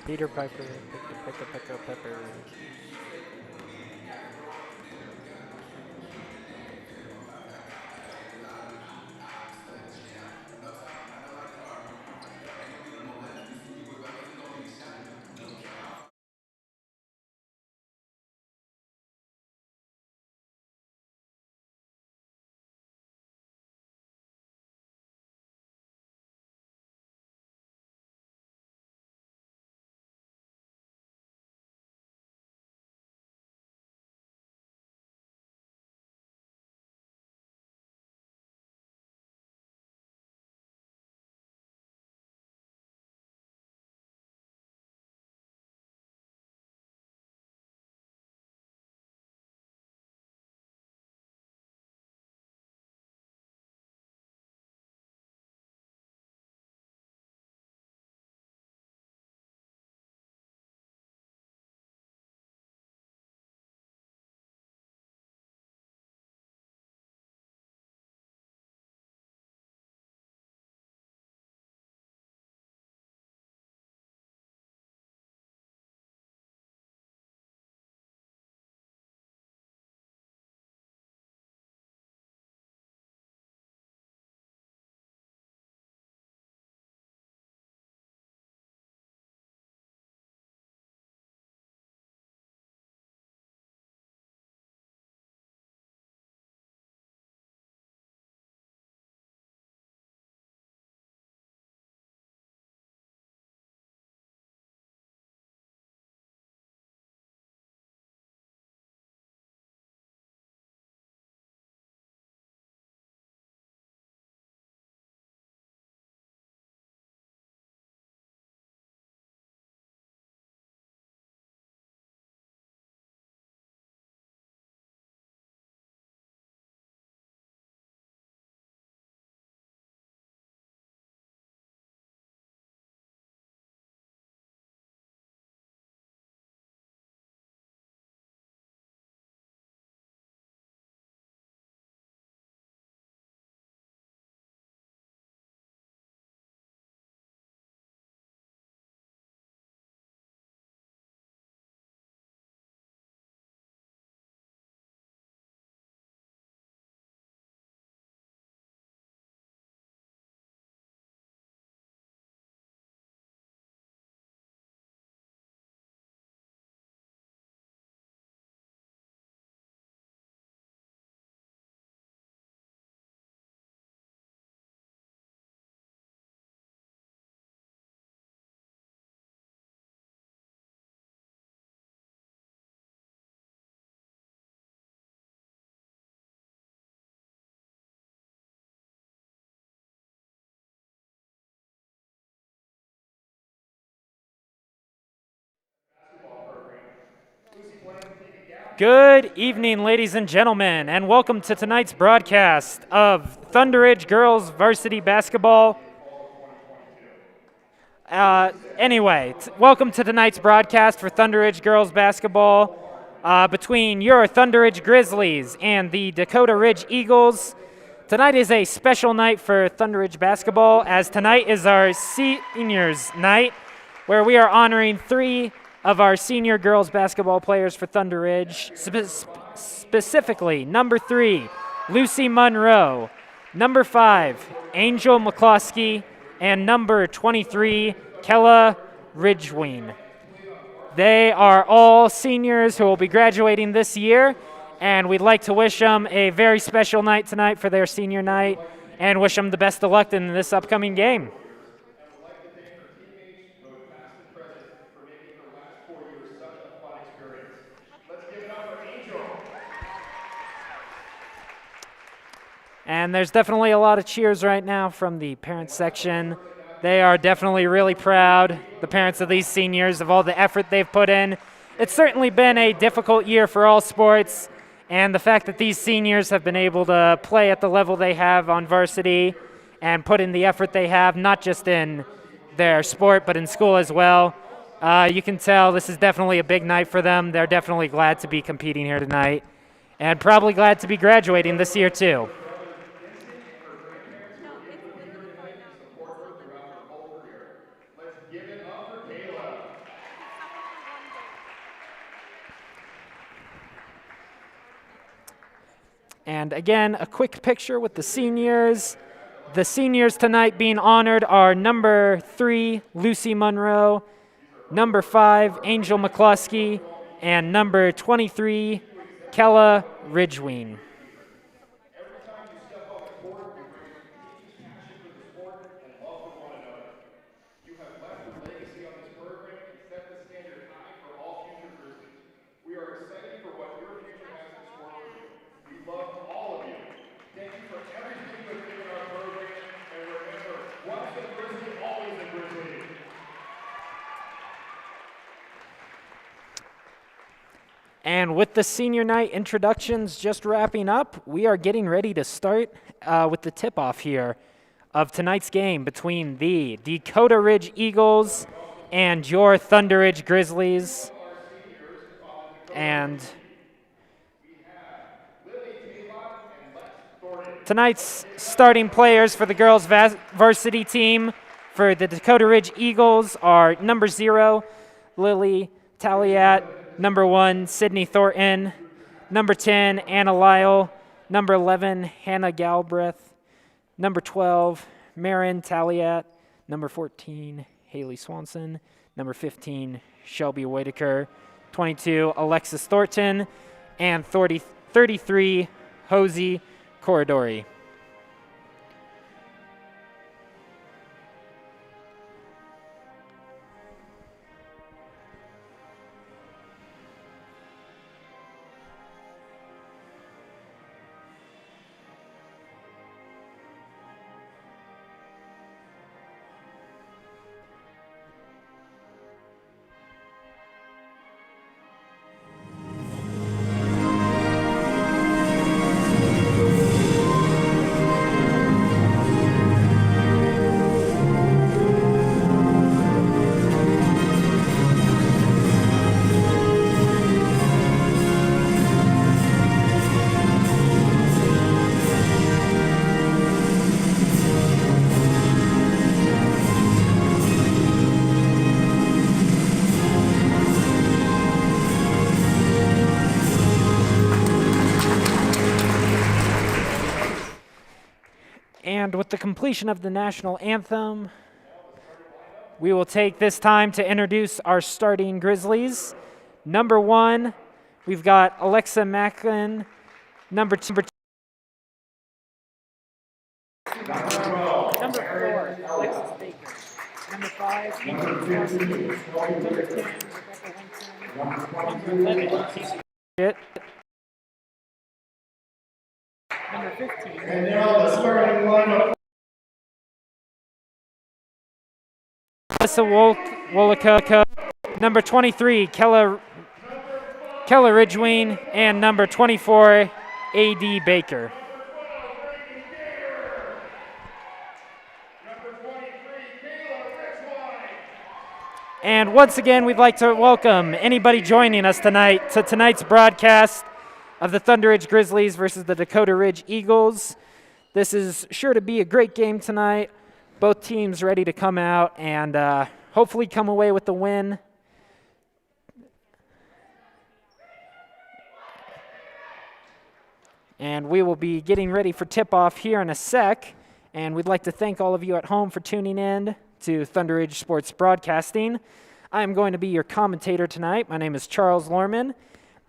Peter Piper, picker, pepper. Good evening, ladies and gentlemen, and welcome to tonight's broadcast of Thunder Ridge Girls Varsity Basketball. Welcome to tonight's broadcast for Thunder Ridge Girls Basketball between your Thunder Ridge Grizzlies and the Dakota Ridge Eagles. Tonight is a special night for Thunder Ridge Basketball, as tonight is our seniors night, where we are honoring three of our senior girls basketball players for Thunder Ridge, specifically number 3, Lucy Monroe, number 5, Angel McCloskey, and number 23, Kella Ridgewing. They are all seniors who will be graduating this year, and we'd like to wish them a very special night tonight for their senior night and wish them the best of luck in this upcoming game. And there's definitely a lot of cheers right now from the parents section. They are definitely really proud, the parents of these seniors, of all the effort they've put in. It's certainly been a difficult year for all sports, and the fact that these seniors have been able to play at the level they have on varsity and put in the effort they have, not just in their sport, but in school as well. You can tell this is definitely a big night for them. They're definitely glad to be competing here tonight, and probably glad to be graduating this year too. And again, a quick picture with the seniors. The seniors tonight being honored are number 3, Lucy Monroe, number 5, Angel McCluskey, and number 23, Kella Ridgeween. And with the senior night introductions just wrapping up, we are getting ready to start with the tip-off here of tonight's game between the Dakota Ridge Eagles and your Thunder Ridge Grizzlies. And tonight's starting players for the girls varsity team for the Dakota Ridge Eagles are number 0, Lily Taliat, number 1, Sydney Thornton, number 10, Anna Lyle, number 11, Hannah Galbraith, number 12, Marin Taliat, number 14, Haley Swanson, number 15, Shelby Whitaker, 22, Alexis Thornton, and 33, Hosey Corridori. And with the completion of the national anthem, we will take this time to introduce our starting Grizzlies. Number 1, we've got Alexa Macklin. Number 2, number 4, Alexis Baker. Number 5, Number 10, Rebecca Winton. Number 11, Number 15. And now the starting lineup. Melissa Wollicka, number 23, Kella Ridgeween, and number 24, A.D. Baker. And once again, we'd like to welcome anybody joining us tonight to tonight's broadcast of the Thunder Ridge Grizzlies versus the Dakota Ridge Eagles. This is sure to be a great game tonight. Both teams ready to come out and hopefully come away with the win. And we will be getting ready for tip-off here in a sec. And we'd like to thank all of you at home for tuning in to Thunder Ridge Sports Broadcasting. I am going to be your commentator tonight. My name is Charles Lorman.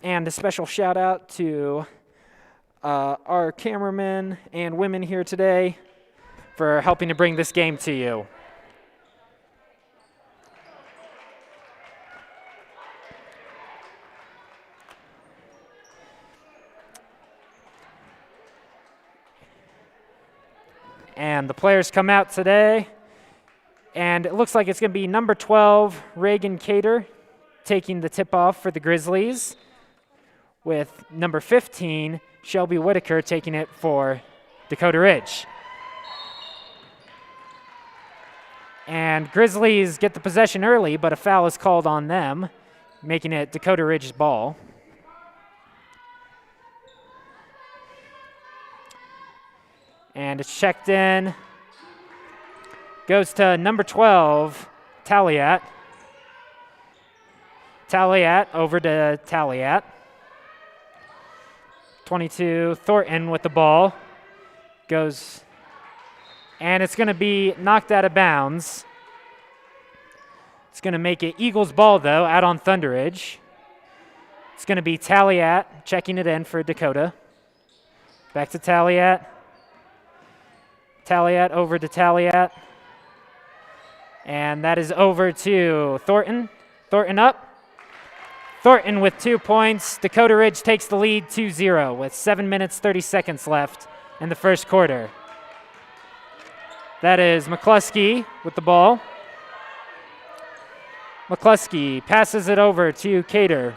And a special shout out to our cameramen and women here today for helping to bring this game to you. And the players come out today, and it looks like it's going to be number 12, Reagan Cater, taking the tip-off for the Grizzlies, with number 15, Shelby Whitaker, taking it for Dakota Ridge. And Grizzlies get the possession early, but a foul is called on them, making it Dakota Ridge's ball. And it's checked in. Goes to number 12, Taliat. Taliat over to Taliat. 22, Thornton with the ball. Goes, and it's going to be knocked out of bounds. It's going to make it Eagles ball, though, out on Thunder Ridge. It's going to be Taliat checking it in for Dakota. Back to Taliat. Taliat over to Taliat. And that is over to Thornton. Thornton up. Thornton with 2 points. Dakota Ridge takes the lead 2-0 with 7 minutes, 30 seconds left in the first quarter. That is McCluskey with the ball. McCluskey passes it over to Cater.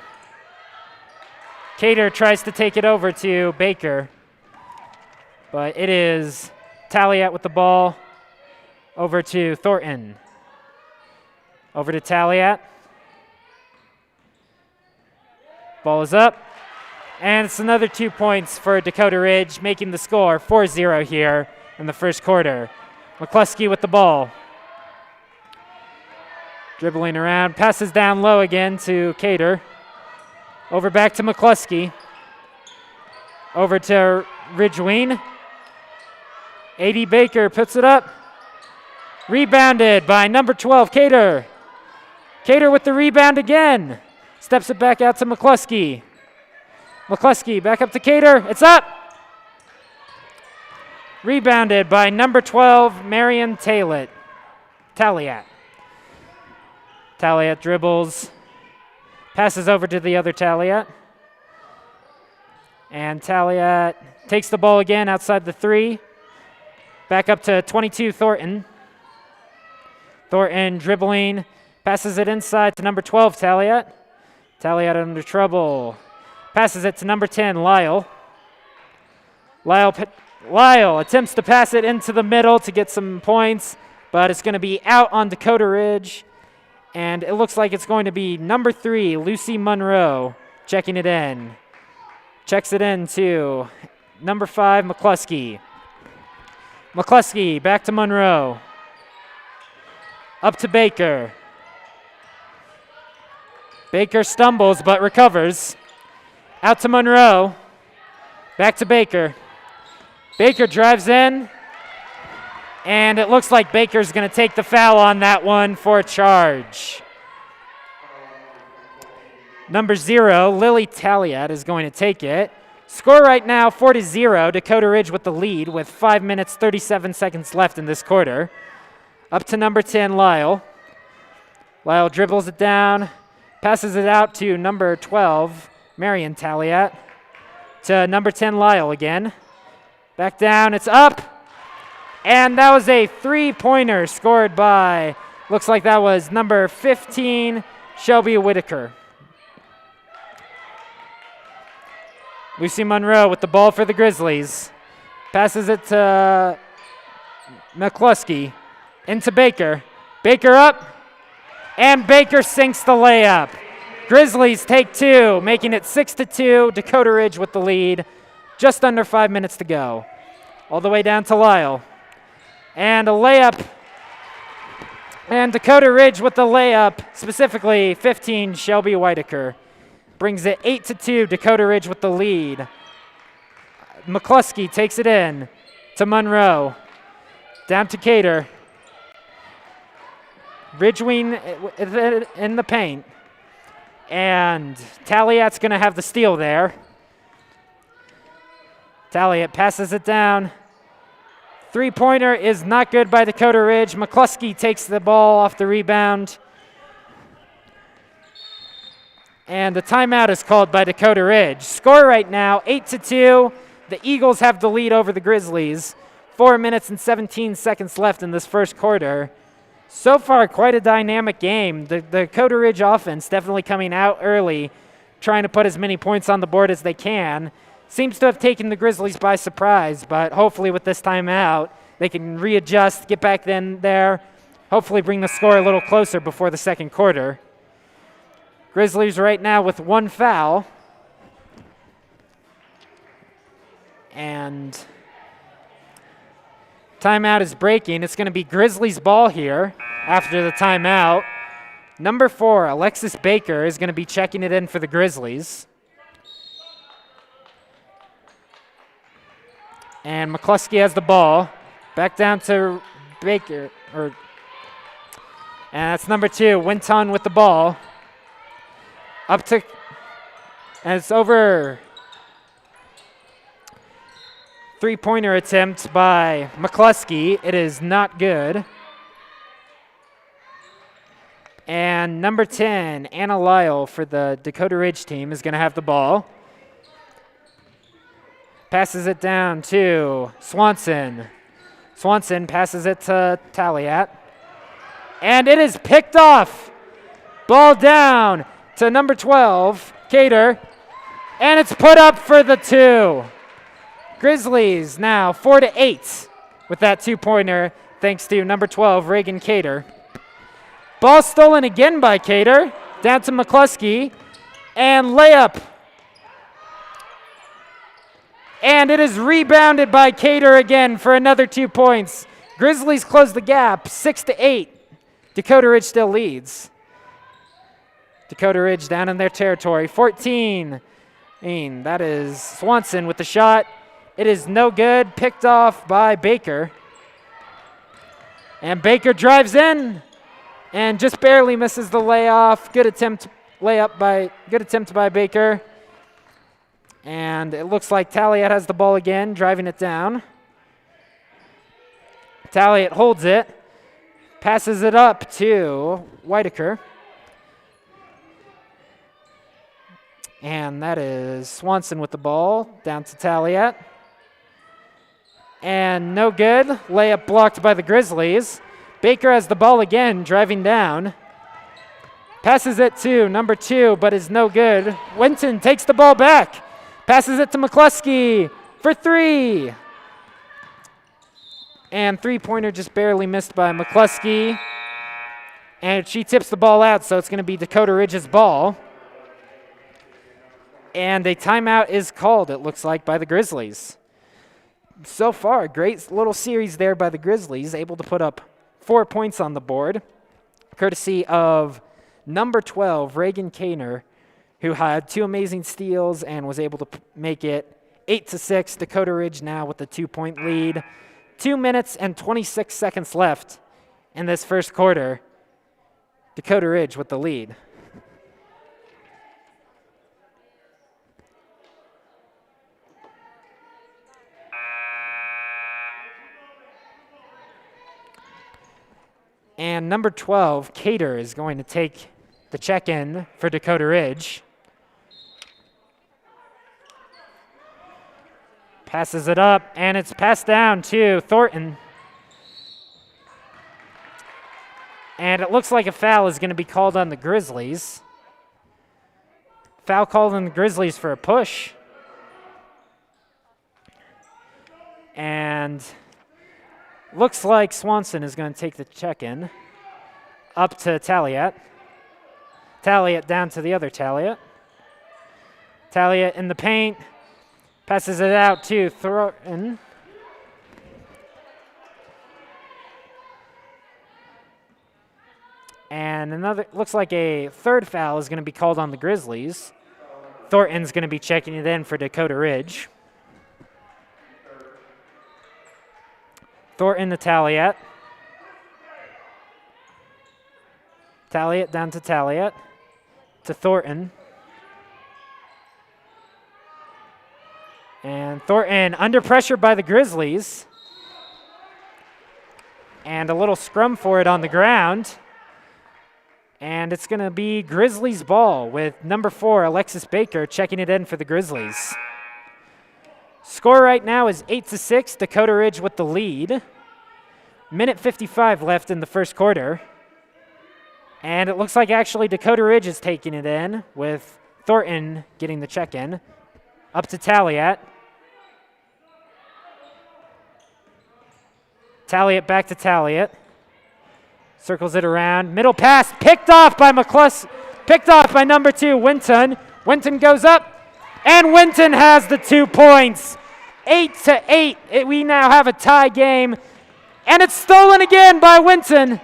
Cater tries to take it over to Baker. But it is Taliat with the ball. Over to Thornton. Over to Taliat. Ball is up. And it's another 2 points for Dakota Ridge, making the score 4-0 here in the first quarter. McCluskey with the ball. Dribbling around, passes down low again to Cater. Over back to McCluskey. Over to Ridgewine. A.D. Baker puts it up. Rebounded by number 12, Cater. Cater with the rebound again. Steps it back out to McCluskey. McCluskey back up to Cater. It's up. Rebounded by number 12, Marion Taliat. Taliat dribbles. Passes over to the other Taliat. And Taliat takes the ball again outside the 3. Back up to 22, Thornton. Thornton dribbling. Passes it inside to number 12, Taliat. Taliat under trouble. Passes it to number 10, Lyle. Lyle attempts to pass it into the middle to get some points, but it's going to be out on Dakota Ridge. And it looks like it's going to be number 3, Lucy Monroe, checking it in. Checks it in to number 5, McCluskey. McCluskey back to Monroe. Up to Baker. Baker stumbles but recovers. Out to Monroe. Back to Baker. Baker drives in. And it looks like Baker's going to take the foul on that one for a charge. Number 0, Lily Taliat, is going to take it. Score right now 4-0. Dakota Ridge with the lead with 5 minutes, 37 seconds left in this quarter. Up to number 10, Lyle. Lyle dribbles it down. Passes it out to number 12, Marion Taliat. To number 10, Lyle again. Back down, it's up. And that was a 3-pointer scored by, looks like that was number 15, Shelby Whitaker. Lucy Monroe with the ball for the Grizzlies. Passes it to McCluskey. Into Baker. Baker up. And Baker sinks the layup. Grizzlies take 2, making it 6-2. Dakota Ridge with the lead. Just under 5 minutes to go. All the way down to Lyle. And a layup. And Dakota Ridge with the layup, specifically 15, Shelby Whitaker. Brings it 8-2, Dakota Ridge with the lead. McCluskey takes it in to Monroe. Down to Cater. Ridgewine in the paint. And Taliat's going to have the steal there. Taliat passes it down. 3-pointer is not good by Dakota Ridge. McCluskey takes the ball off the rebound. And the timeout is called by Dakota Ridge. Score right now, 8-2. The Eagles have the lead over the Grizzlies. 4 minutes and 17 seconds left in this first quarter. So far, quite a dynamic game. The Dakota Ridge offense definitely coming out early, trying to put as many points on the board as they can. Seems to have taken the Grizzlies by surprise, but hopefully with this timeout, they can readjust, get back in there, hopefully bring the score a little closer before the second quarter. Grizzlies right now with 1 foul. And timeout is breaking. It's going to be Grizzlies ball here after the timeout. Number 4, Alexis Baker, is going to be checking it in for the Grizzlies. And McCluskey has the ball. Back down to Baker. And that's number 2, Winton with the ball. Up to, and it's over. Three-pointer attempt by McCluskey. It is not good. And number 10, Anna Lyle for the Dakota Ridge team is going to have the ball. Passes it down to Swanson. Swanson passes it to Taliat. And it is picked off. Ball down to number 12, Cater. And it's put up for the 2. Grizzlies now 4-8 with that 2-pointer thanks to number 12, Reagan Cater. Ball stolen again by Cater, down to McCluskey, and layup. And it is rebounded by Cater again for another 2 points. Grizzlies close the gap, 6-8. Dakota Ridge still leads. Dakota Ridge down in their territory, 14. That is Swanson with the shot. It is no good, picked off by Baker. And Baker drives in and just barely misses the layoff. Good attempt by Baker. And it looks like Taliat has the ball again, driving it down. Taliat holds it, passes it up to Whitaker. And that is Swanson with the ball, down to Taliat. And no good. Layup blocked by the Grizzlies. Baker has the ball again, driving down. Passes it to number 2, but is no good. Winton takes the ball back. Passes it to McCluskey for 3. And 3-pointer just barely missed by McCluskey. And she tips the ball out, so it's going to be Dakota Ridge's ball. And a timeout is called, it looks like, by the Grizzlies. So far, great little series there by the Grizzlies, able to put up 4 points on the board, courtesy of number 12, Reagan Kaner, who had 2 amazing steals and was able to make it 8-6. Dakota Ridge now with the 2-point lead. 2 minutes and 26 seconds left in this first quarter. Dakota Ridge with the lead. And number 12, Cater, is going to take the check-in for Dakota Ridge. Passes it up, and it's passed down to Thornton. And it looks like a foul is going to be called on the Grizzlies. Foul called on the Grizzlies for a push. And looks like Swanson is going to take the check-in up to Taliat. Taliat down to the other Taliat. Taliat in the paint. Passes it out to Thornton. And another, looks like a third foul is going to be called on the Grizzlies. Thornton's going to be checking it in for Dakota Ridge. Thornton to Taliat. Taliat down to Taliat. To Thornton. And Thornton under pressure by the Grizzlies. And a little scrum for it on the ground. And it's going to be Grizzlies ball with number 4, Alexis Baker, checking it in for the Grizzlies. Score right now is 8-6, Dakota Ridge with the lead. Minute 55 left in the first quarter. And it looks like actually Dakota Ridge is taking it in with Thornton getting the check-in. Up to Taliat. Taliat back to Taliat. Circles it around. Middle pass picked off by picked off by number 2, Winton. Winton goes up, and Winton has the 2 points. 8-8. We now have a tie game, and it's stolen again by Winton.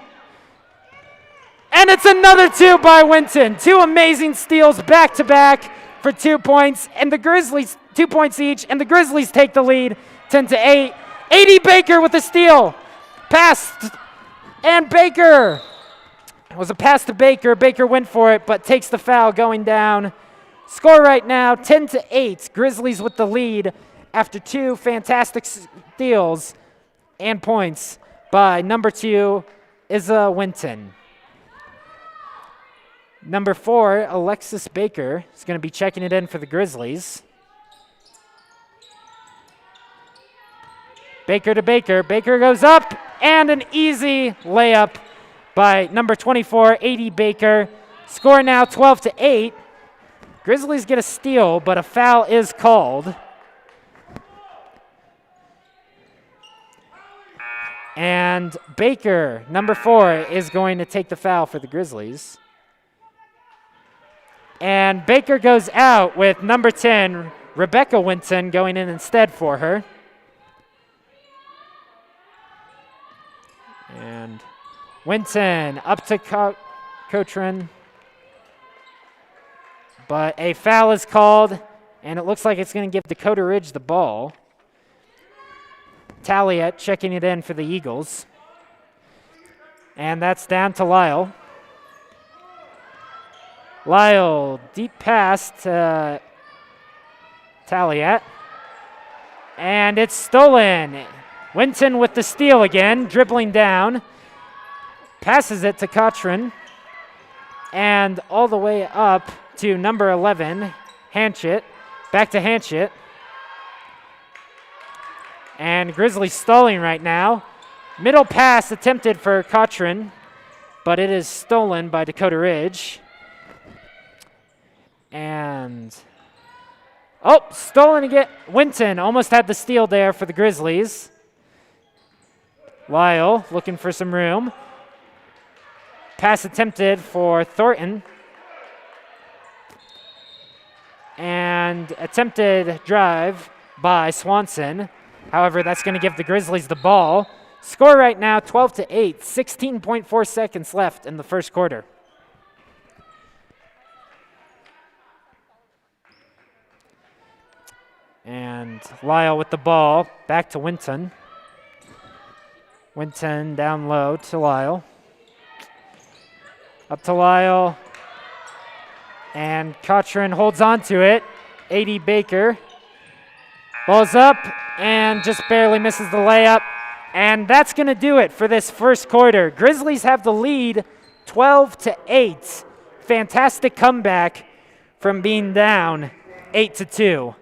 And it's another 2 by Winton. 2 amazing steals back-to-back for 2 points, and the Grizzlies 2 points each, and the Grizzlies take the lead 10-8. 80 Baker with the steal. Passed, and Baker. It was a pass to Baker. Baker went for it, but takes the foul going down. Score right now, 10-8. Grizzlies with the lead after 2 fantastic steals and points by number 2, Izza Winton. Number 4, Alexis Baker, is going to be checking it in for the Grizzlies. Baker to Baker. Baker goes up, and an easy layup by number 24, 80 Baker. Score now 12-8. Grizzlies get a steal, but a foul is called. And Baker, number 4, is going to take the foul for the Grizzlies. And Baker goes out with number 10, Rebecca Winton, going in instead for her. And Winton up to Cotrin. But a foul is called, and it looks like it's going to give Dakota Ridge the ball. Taliet checking it in for the Eagles. And that's down to Lyle. Lyle, deep pass to Taliet. And it's stolen. Winton with the steal again, dribbling down. Passes it to Cotrin. And all the way up to number 11, Hanchett. Back to Hanchett. And Grizzlies stalling right now. Middle pass attempted for Cotrin, but it is stolen by Dakota Ridge. And, stolen again. Winton almost had the steal there for the Grizzlies. Lyle looking for some room. Pass attempted for Thornton. And attempted drive by Swanson. However, that's going to give the Grizzlies the ball. Score right now, 12-8, 16.4 seconds left in the first quarter. And Lyle with the ball, back to Winton. Winton down low to Lyle. Up to Lyle. And Cotrin holds on to it. 80 Baker. Ball's up and just barely misses the layup. And that's going to do it for this first quarter. Grizzlies have the lead 12-8. Fantastic comeback from being down 8-2.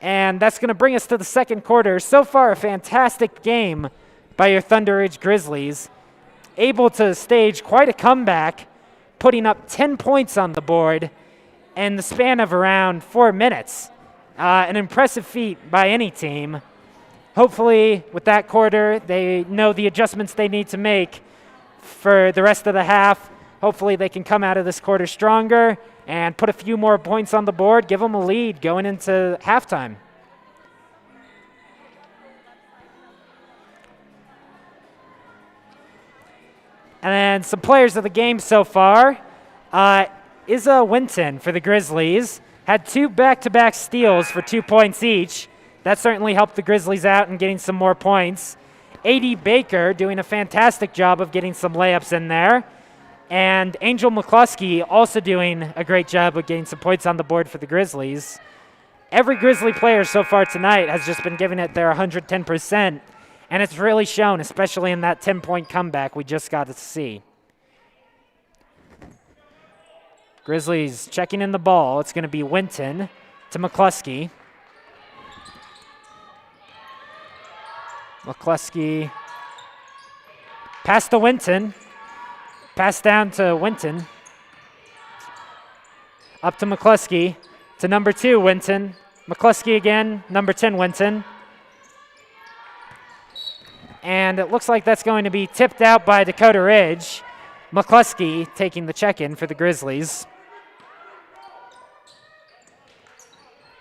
And that's going to bring us to the second quarter. So far, a fantastic game by your Thunder Ridge Grizzlies. Able to stage quite a comeback, putting up 10 points on the board in the span of around 4 minutes. An impressive feat by any team. Hopefully, with that quarter, they know the adjustments they need to make for the rest of the half. Hopefully, they can come out of this quarter stronger and put a few more points on the board, give them a lead going into halftime. And then some players of the game so far. Izza Winton for the Grizzlies had 2 back-to-back steals for 2 points each. That certainly helped the Grizzlies out and getting some more points. 80 Baker doing a fantastic job of getting some layups in there. And Angel McCluskey also doing a great job of getting some points on the board for the Grizzlies. Every Grizzly player so far tonight has just been giving it their 110%, and it's really shown, especially in that 10-point comeback we just got to see. Grizzlies checking in the ball. It's going to be Winton to McCluskey. McCluskey pass to Winton. Pass down to Winton. Up to McCluskey. To number 2, Winton. McCluskey again, number 10, Winton. And it looks like that's going to be tipped out by Dakota Ridge. McCluskey taking the check-in for the Grizzlies.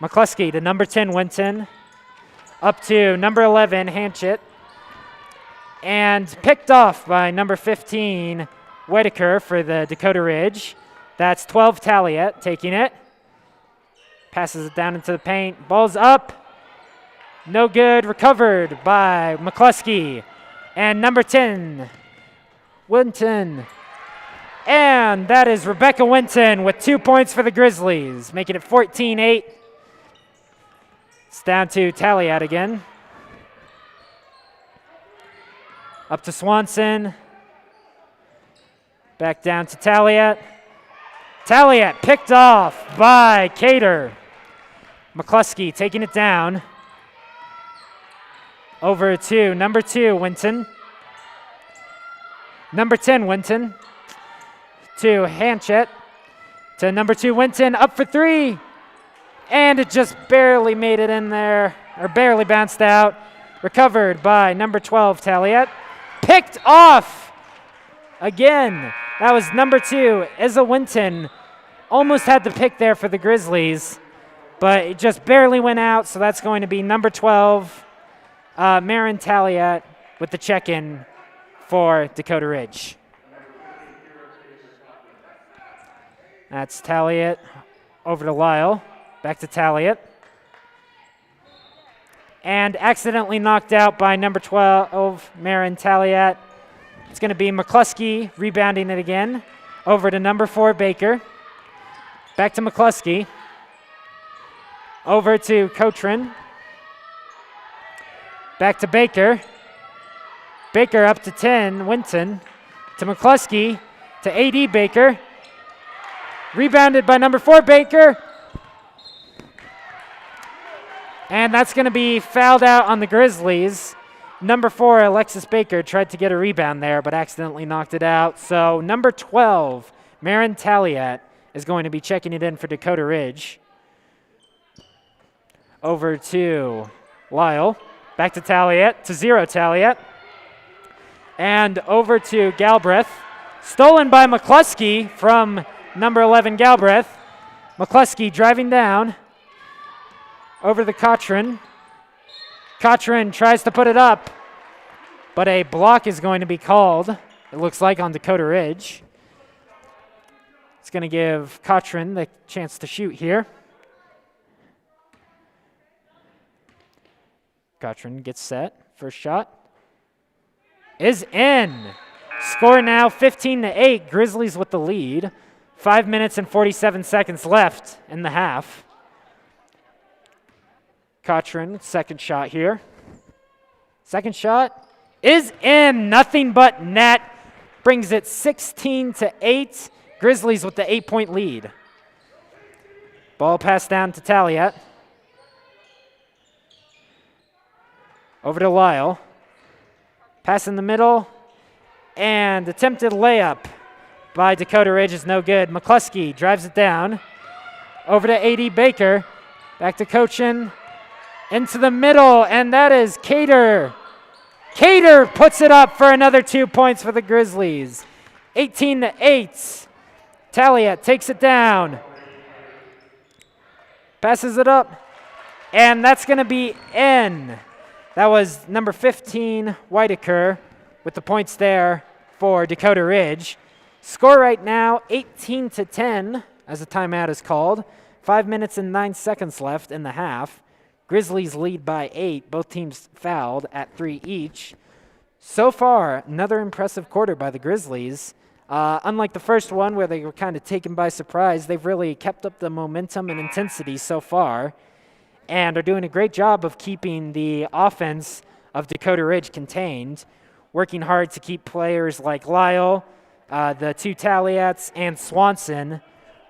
McCluskey to number 10, Winton. Up to number 11, Hanchett. And picked off by number 15, Whitaker for the Dakota Ridge. That's 12, Taliet taking it. Passes it down into the paint. Ball's up. No good. Recovered by McCluskey. And number 10, Winton. And that is Rebecca Winton with 2 points for the Grizzlies, making it 14-8. It's down to Taliat again. Up to Swanson. Back down to Taliat. Taliat picked off by Cater. McCluskey taking it down. Over to number 2, Winton. Number 10, Winton. To Hanchett. To number 2, Winton. Up for 3. And it just barely made it in there, or barely bounced out. Recovered by number 12, Taliat. Picked off again. That was number 2, Izza Winton. Almost had the pick there for the Grizzlies, but it just barely went out, so that's going to be number 12, Marin Taliat, with the check-in for Dakota Ridge. That's Taliat over to Lyle. Back to Taliat. And accidentally knocked out by number 12, Marin Taliat. It's going to be McCluskey rebounding it again. Over to number 4, Baker. Back to McCluskey. Over to Cotrin. Back to Baker. Baker up to 10, Winton. To McCluskey. To AD Baker. Rebounded by number 4, Baker. And that's going to be fouled out on the Grizzlies. Number 4, Alexis Baker, tried to get a rebound there, but accidentally knocked it out. So number 12, Marin Taliat, is going to be checking it in for Dakota Ridge. Over to Lyle. Back to Taliat, to 0 Taliat. And over to Galbraith. Stolen by McCluskey from number 11, Galbraith. McCluskey driving down. Over to Cotrin. Cotrin tries to put it up, but a block is going to be called, it looks like, on Dakota Ridge. It's going to give Cotrin the chance to shoot here. Cotrin gets set. First shot is in. Score now 15-8. Grizzlies with the lead. 5 minutes and 47 seconds left in the half. Cotrin, second shot here. Second shot is in. Nothing but net. Brings it 16-8. Grizzlies with the 8-point lead. Ball passed down to Taliat. Over to Lyle. Pass in the middle. And attempted layup by Dakota Ridge is no good. McCluskey drives it down. Over to AD Baker. Back to Cochin. Into the middle, and that is Cater. Cater puts it up for another 2 points for the Grizzlies. 18-8. Taliat takes it down. Passes it up, and that's going to be in. That was number 15, Whitaker, with the points there for Dakota Ridge. Score right now, 18-10, as a timeout is called. 5 minutes and 9 seconds left in the half. Grizzlies lead by 8. Both teams fouled at 3 each. So far, another impressive quarter by the Grizzlies. Unlike the first one where they were kind of taken by surprise, they've really kept up the momentum and intensity so far and are doing a great job of keeping the offense of Dakota Ridge contained, working hard to keep players like Lyle, the 2 Taliats, and Swanson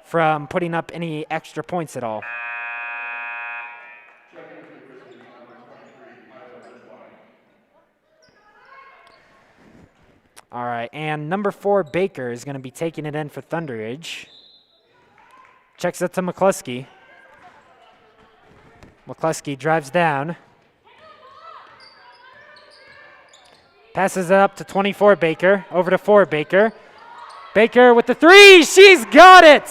from putting up any extra points at all. All right, and number 4, Baker, is going to be taking it in for Thunder Ridge. Checks it to McCluskey. McCluskey drives down. Passes it up to 24, Baker. Over to 4, Baker. Baker with the 3. She's got it!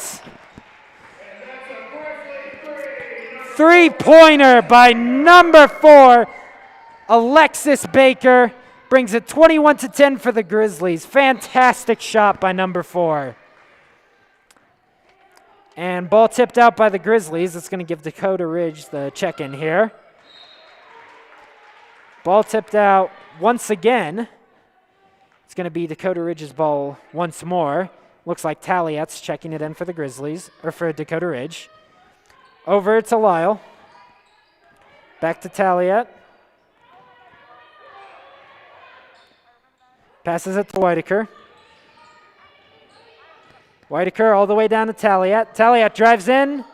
3-pointer by number 4, Alexis Baker. Brings it 21-10 for the Grizzlies. Fantastic shot by number 4. And ball tipped out by the Grizzlies. It's going to give Dakota Ridge the check-in here. Ball tipped out once again. It's going to be Dakota Ridge's ball once more. Looks like Taliet's checking it in for the Grizzlies, or for Dakota Ridge. Over to Lyle. Back to Taliet. Passes it to Whitaker. Whitaker all the way down to Taliet. Taliet drives in.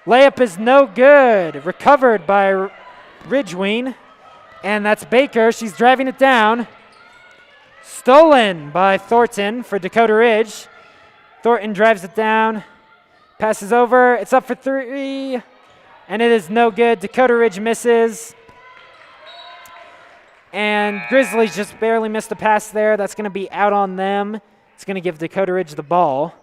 Layup is no good. Recovered by Ridgeween. And that's Baker. She's driving it down. Stolen by Thornton for Dakota Ridge. Thornton drives it down. Passes over. It's up for three. And it is no good. Dakota Ridge misses. And Grizzlies just barely missed a pass there. That's going to be out on them. It's going to give Dakota Ridge the ball.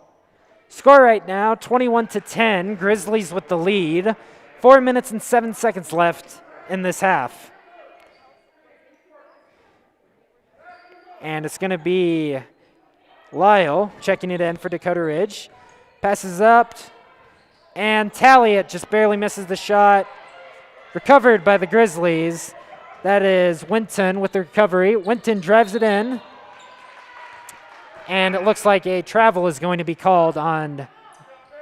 Score right now, 21-10. Grizzlies with the lead. 4 minutes and 7 seconds left in this half. And it's going to be Lyle checking it in for Dakota Ridge. Passes up. And Taliet just barely misses the shot. Recovered by the Grizzlies. That is Winton with the recovery. Winton drives it in. And it looks like a travel is going to be called on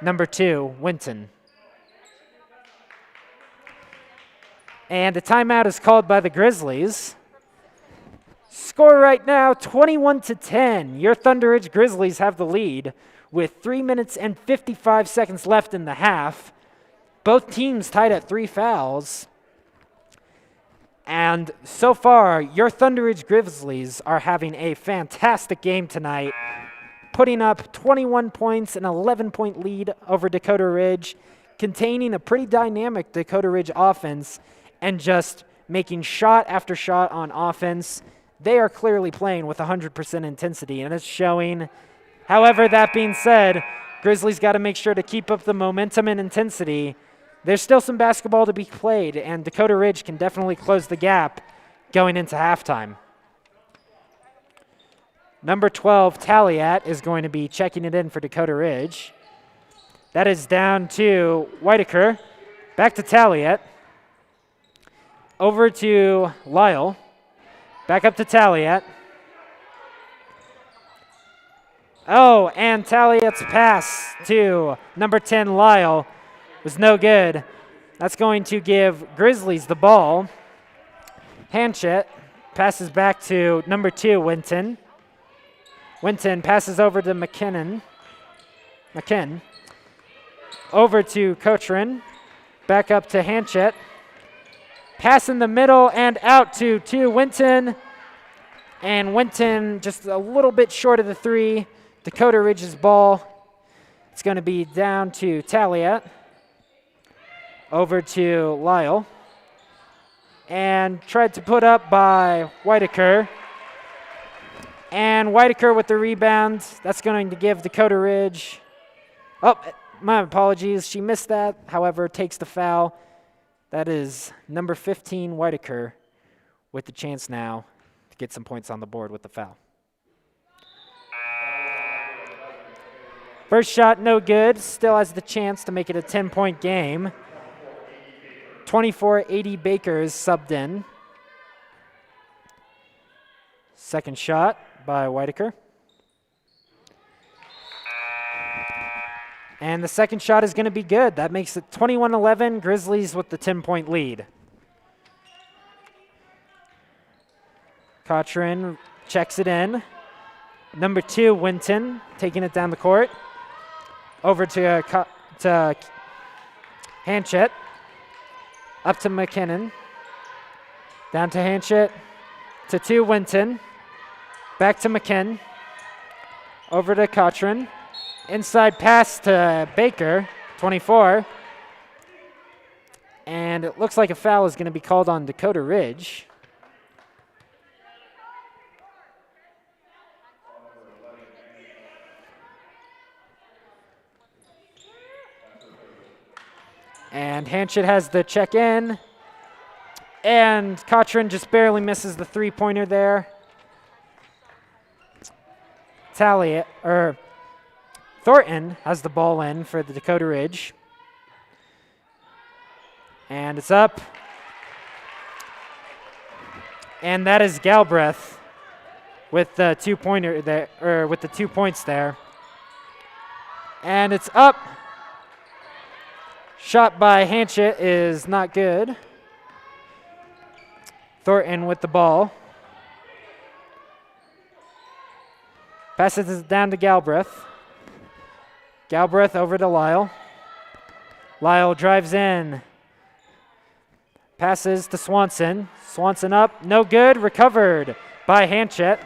number 2, Winton. And a timeout is called by the Grizzlies. Score right now, 21-10. Your Thunder Ridge Grizzlies have the lead with 3 minutes and 55 seconds left in the half. Both teams tied at 3 fouls. And so far, your Thunder Ridge Grizzlies are having a fantastic game tonight, putting up 21 points, an 11-point lead over Dakota Ridge, containing a pretty dynamic Dakota Ridge offense, and just making shot after shot on offense. They are clearly playing with 100% intensity, and it's showing. However, that being said, Grizzlies got to make sure to keep up the momentum and intensity. There's still some basketball to be played, and Dakota Ridge can definitely close the gap going into halftime. Number 12, Taliat, is going to be checking it in for Dakota Ridge. That is down to Whitaker. Back to Taliat. Over to Lyle. Back up to Taliat. Oh, and Taliat's pass to number 10, Lyle, was no good. That's going to give Grizzlies the ball. Hanchett passes back to number 2, Winton. Winton passes over to McKinn. Over to Cochran. Back up to Hanchett. Pass in the middle and out to Winton. And Winton just a little bit short of the 3. Dakota Ridge's ball. It's going to be down to Taliat. Over to Lyle. And tried to put up by Whitaker. And Whitaker with the rebound. That's going to give Dakota Ridge. Oh, my apologies. She missed that. However, takes the foul. That is number 15, Whitaker, with the chance now to get some points on the board with the foul. First shot, no good. Still has the chance to make it a 10-point game. 24-80 Baker is subbed in. Second shot by Whitaker. And the second shot is going to be good. That makes it 21-11, Grizzlies with the 10-point lead. Cochran checks it in. Number 2, Winton, taking it down the court. Over to Hanchett. Up to McKinnon. Down to Hanchett. To 2, Winton. Back to McKinn. Over to Cochran. Inside pass to Baker, 24. And it looks like a foul is going to be called on Dakota Ridge. And Hanchett has the check in. And Cochran just barely misses the three-pointer there. Thornton has the ball in for the Dakota Ridge. And it's up. And that is Galbraith with the 2-pointer there, or with the 2 points there. And it's up. Shot by Hanchett is not good. Thornton with the ball. Passes it down to Galbraith. Galbraith over to Lyle. Lyle drives in. Passes to Swanson. Swanson up, no good, recovered by Hanchett.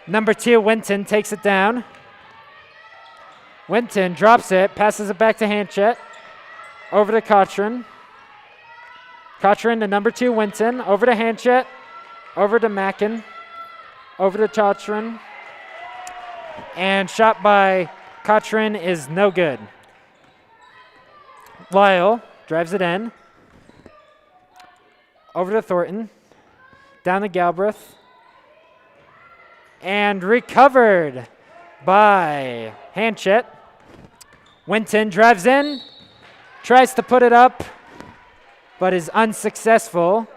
Number 2, Winton takes it down. Winton drops it, passes it back to Hanchett. Over to Cochran. Cochran to number 2, Winton. Over to Hanchett. Over to Mackin. Over to Cochran. And shot by Cochran is no good. Lyle drives it in. Over to Thornton. Down to Galbraith. And recovered by Hanchett. Winton drives in. Tries to put it up, but is unsuccessful.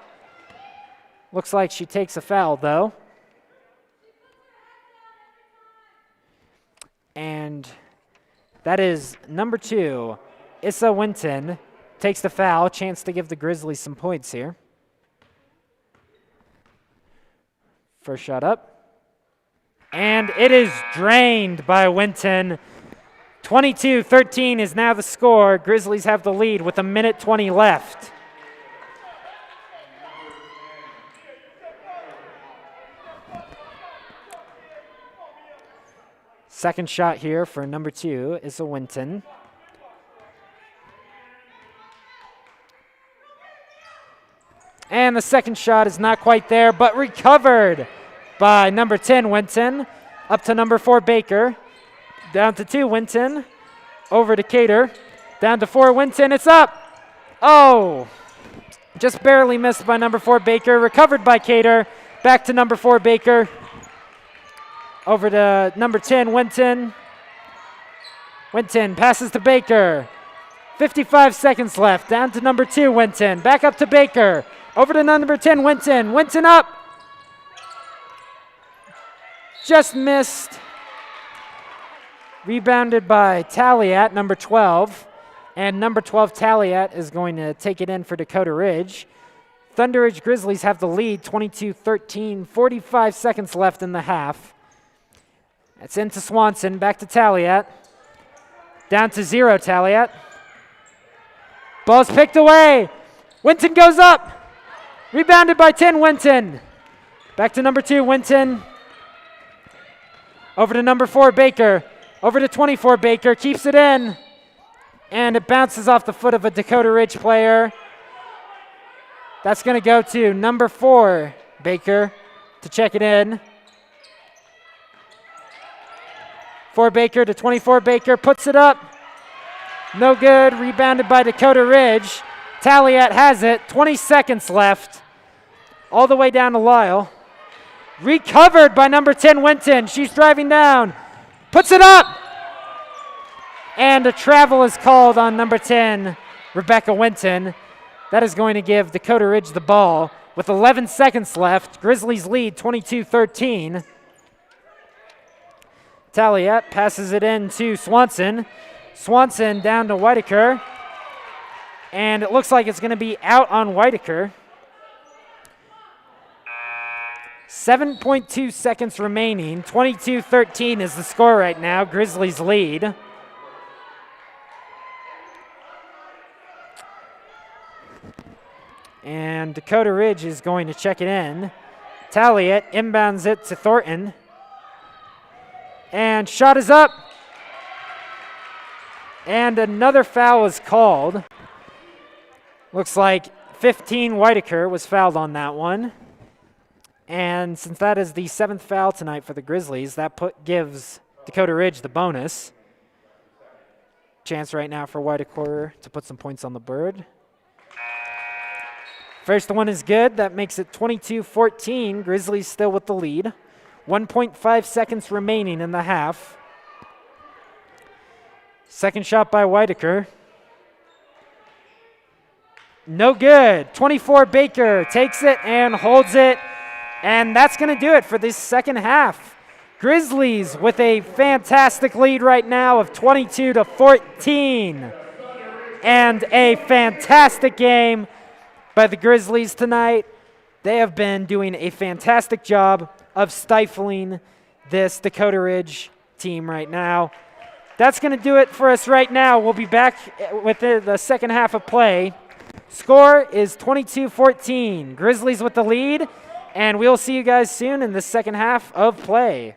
Looks like she takes a foul, though. And that is number 2, Issa Winton, takes the foul. Chance to give the Grizzlies some points here. First shot up. And it is drained by Winton. 22-13 is now the score. Grizzlies have the lead with 1:20 left. Second shot here for number 2 is a Winton. And the second shot is not quite there, but recovered by number 10, Winton. Up to number 4, Baker. Down to 2, Winton. Over to Cater. Down to 4, Winton. It's up. Oh, just barely missed by number 4, Baker. Recovered by Cater. Back to number 4, Baker. Over to number 10, Winton. Winton passes to Baker. 55 seconds left. Down to number 2, Winton. Back up to Baker. Over to number 10, Winton. Winton up. Just missed. Rebounded by Taliat, number 12. And number 12, Taliat, is going to take it in for Dakota Ridge. Thunder Ridge Grizzlies have the lead, 22-13. 45 seconds left in the half. It's into Swanson, back to Taliat. Down to 0, Taliat. Ball's picked away. Winton goes up. Rebounded by 10, Winton. Back to number 2, Winton. Over to number 4, Baker. Over to 24, Baker. Keeps it in. And it bounces off the foot of a Dakota Ridge player. That's going to go to number 4, Baker, to check it in. 4 Baker to 24 Baker. Puts it up. No good. Rebounded by Dakota Ridge. Taliat has it. 20 seconds left. All the way down to Lyle. Recovered by number 10, Winton. She's driving down. Puts it up. And a travel is called on number 10, Rebecca Winton. That is going to give Dakota Ridge the ball. With 11 seconds left, Grizzlies lead 22-13. Taliat passes it in to Swanson. Swanson down to Whitaker. And it looks like it's going to be out on Whitaker. 7.2 seconds remaining. 22-13 is the score right now. Grizzlies lead. And Dakota Ridge is going to check it in. Taliat inbounds it to Thornton. And shot is up. And another foul is called. Looks like 15 Whitaker was fouled on that one. And since that is the 7th foul tonight for the Grizzlies, that gives Dakota Ridge the bonus. Chance right now for Whitaker to put some points on the board. First one is good. That makes it 22-14. Grizzlies still with the lead. 1.5 seconds remaining in the half. Second shot by Whitaker. No good. 24 Baker takes it and holds it. And that's going to do it for this second half. Grizzlies with a fantastic lead right now of 22-14. And a fantastic game by the Grizzlies tonight. They have been doing a fantastic job of stifling this Dakota Ridge team right now. That's going to do it for us right now. We'll be back with the second half of play. Score is 22-14. Grizzlies with the lead, and we'll see you guys soon in the second half of play.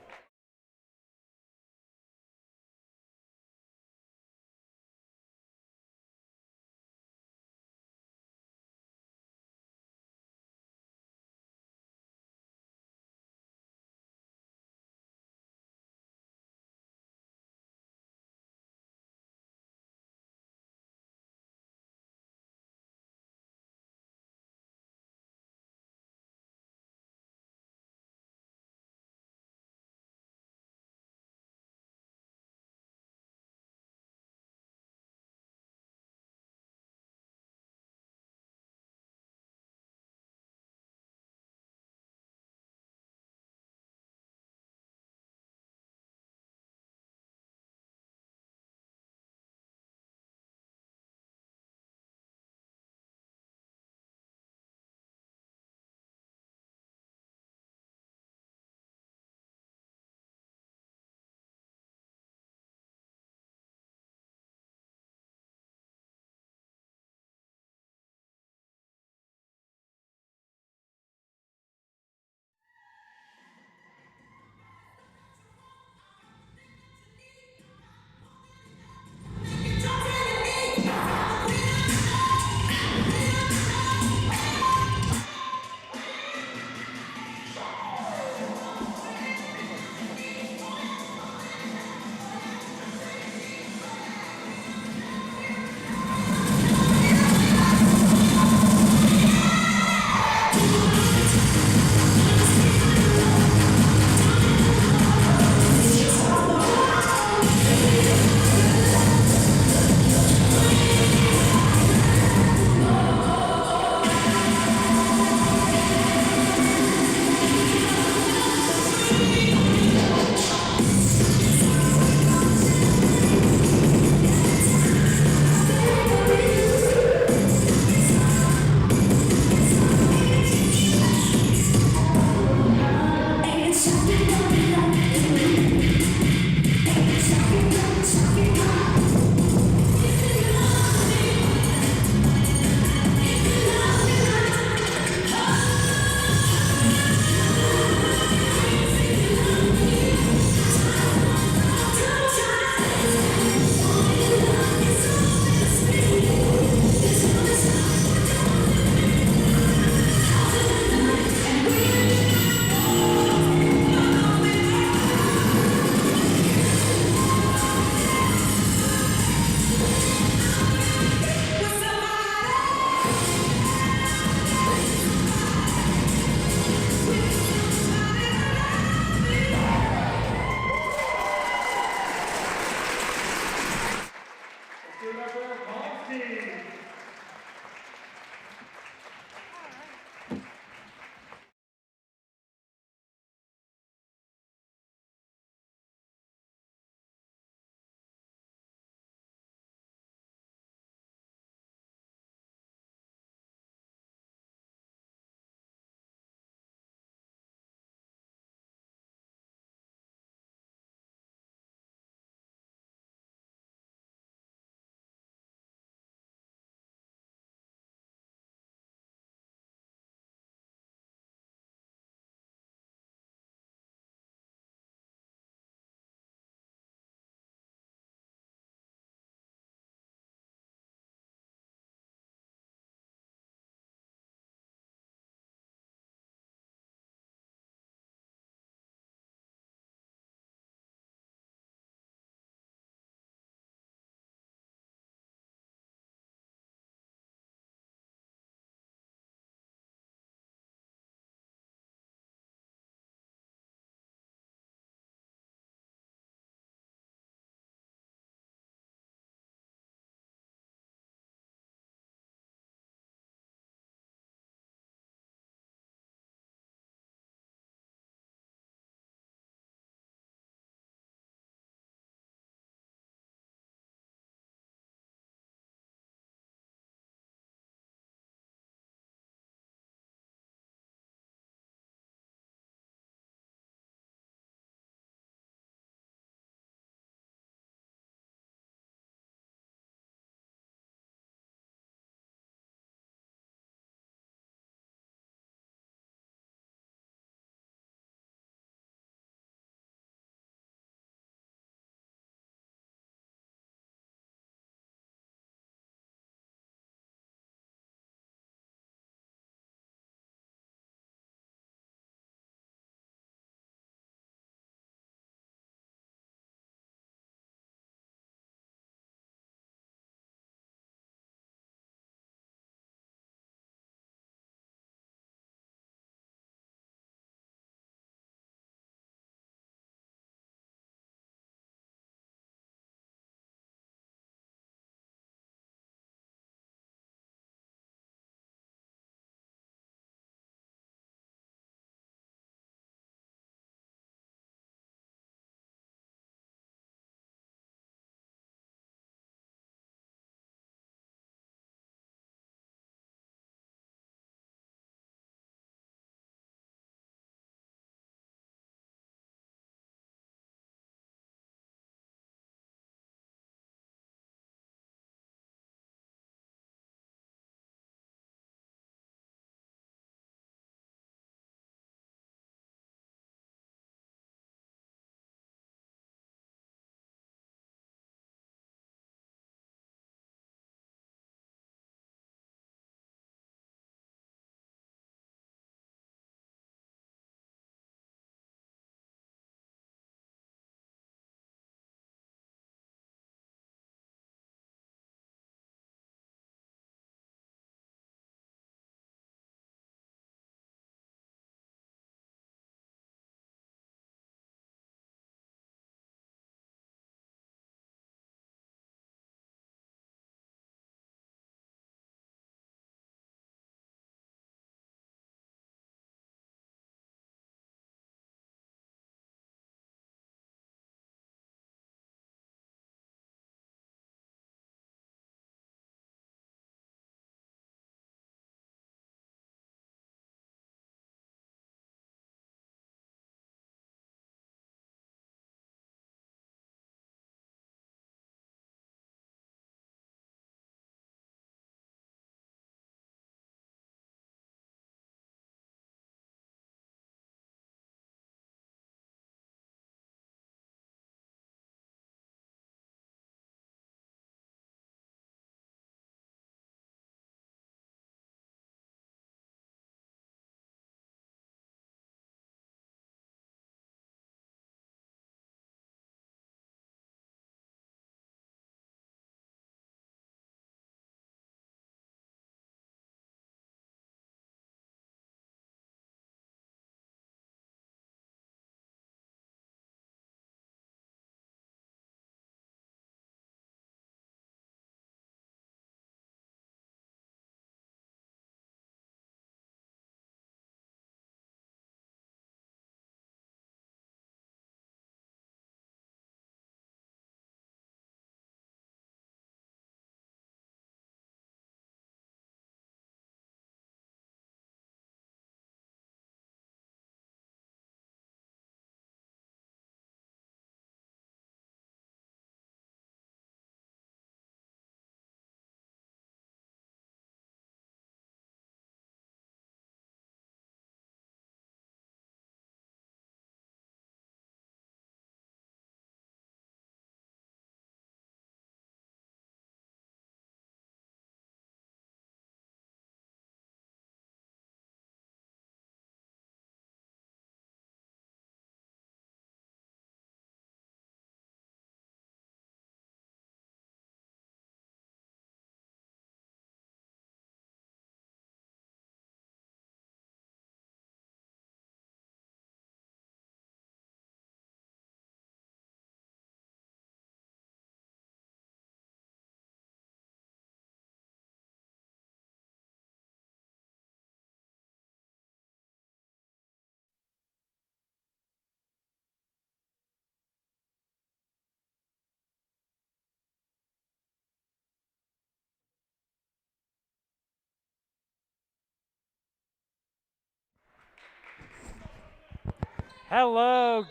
Hello,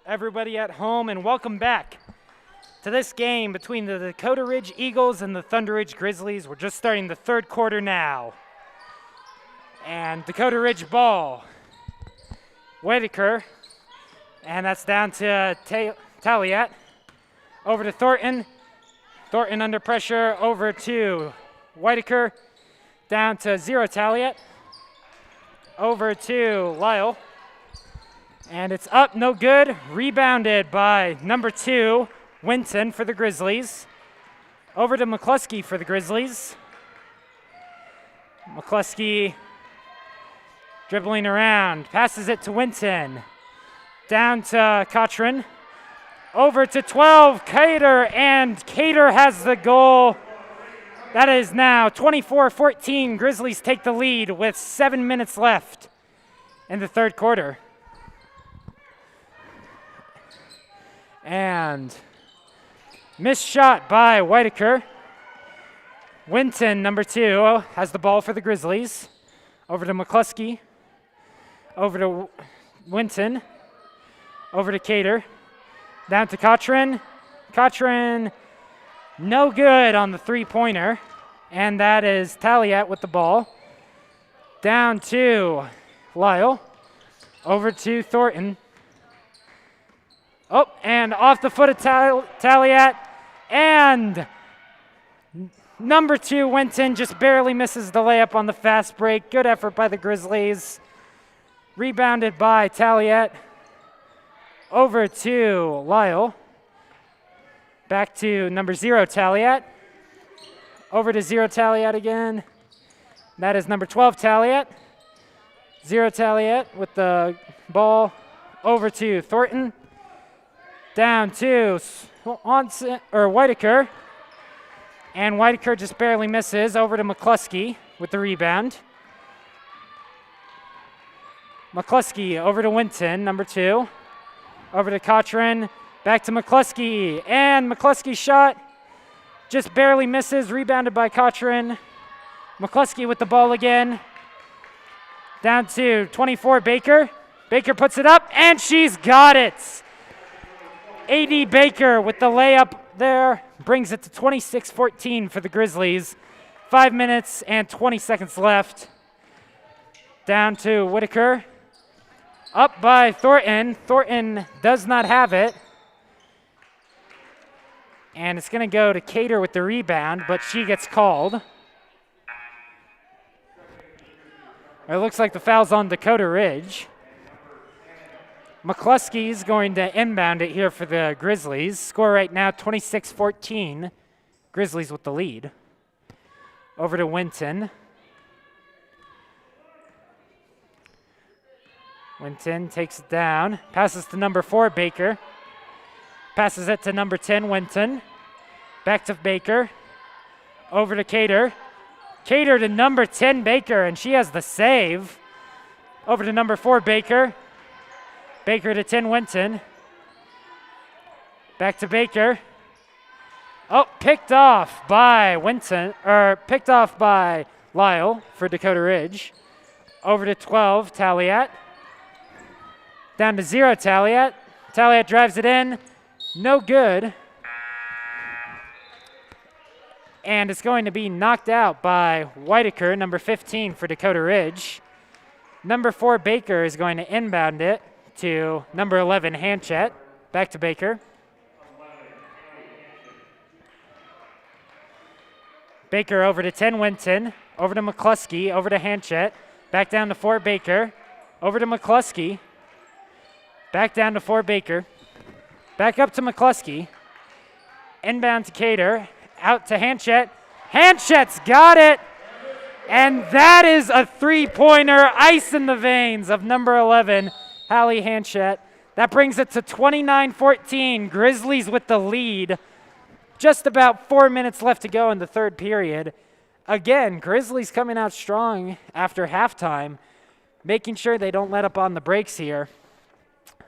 everybody at home, and welcome back to this game between the Dakota Ridge Eagles and the Thunder Ridge Grizzlies. We're just starting the third quarter now. And Dakota Ridge ball. Whitaker, and that's down to Taliat. Over to Thornton. Thornton under pressure, over to Whitaker. Down to Zero Taliat. Over to Lyle. And it's up, no good. Rebounded by number 2, Winton for the Grizzlies. Over to McCluskey for the Grizzlies. McCluskey dribbling around, passes it to Winton. Down to Cotran. Over to 12, Cater, and Cater has the goal. That is now 24-14. Grizzlies take the lead with 7 minutes left in the third quarter. And missed shot by Whitaker. Winton, number 2, has the ball for the Grizzlies. Over to McCluskey. Over to Winton. Over to Cater. Down to Cotran. Cotran, no good on the three-pointer. And that is Taliat with the ball. Down to Lyle. Over to Thornton. Oh, and off the foot of Taliat. And number 2, Winton, just barely misses the layup on the fast break. Good effort by the Grizzlies. Rebounded by Taliat. Over to Lyle. Back to number 0, Taliat. Over to 0, Taliat again. That is number 12, Taliat. 0, Taliat with the ball. Over to Thornton. Down to Whitaker. And Whitaker just barely misses. Over to McCluskey with the rebound. McCluskey over to Winton, number 2. Over to Cotran. Back to McCluskey. And McCluskey's shot just barely misses. Rebounded by Cotran. McCluskey with the ball again. Down to 24, Baker. Baker puts it up, and she's got it. A.D. Baker with the layup there brings it to 26-14 for the Grizzlies. 5 minutes and 20 seconds left. Down to Whitaker. Up by Thornton. Thornton does not have it. And it's going to go to Cater with the rebound, but she gets called. It looks like the foul's on Dakota Ridge. McCluskey's going to inbound it here for the Grizzlies. Score right now 26-14. Grizzlies with the lead. Over to Winton. Winton takes it down. Passes to number 4, Baker. Passes it to number 10, Winton. Back to Baker. Over to Cater. Cater to number 10, Baker, and she has the save. Over to number 4, Baker. Baker to 10, Winton. Back to Baker. Oh, picked off by Winton, or picked off by Lyle for Dakota Ridge. Over to 12, Taliat. Down to 0, Taliat. Taliat drives it in. No good. And it's going to be knocked out by Whitaker, number 15 for Dakota Ridge. Number 4, Baker, is going to inbound it to number 11, Hanchett. Back to Baker. Baker over to 10, Winton. Over to McCluskey. Over to Hanchett. Back down to 4, Baker. Over to McCluskey. Back down to 4, Baker. Back up to McCluskey. Inbound to Cater. Out to Hanchett. Hanchett's got it. And that is a three-pointer, ice in the veins of number 11, Hallie Hanchett. That brings it to 29-14. Grizzlies with the lead. Just about 4 minutes left to go in the third period. Again, Grizzlies coming out strong after halftime, making sure they don't let up on the brakes here.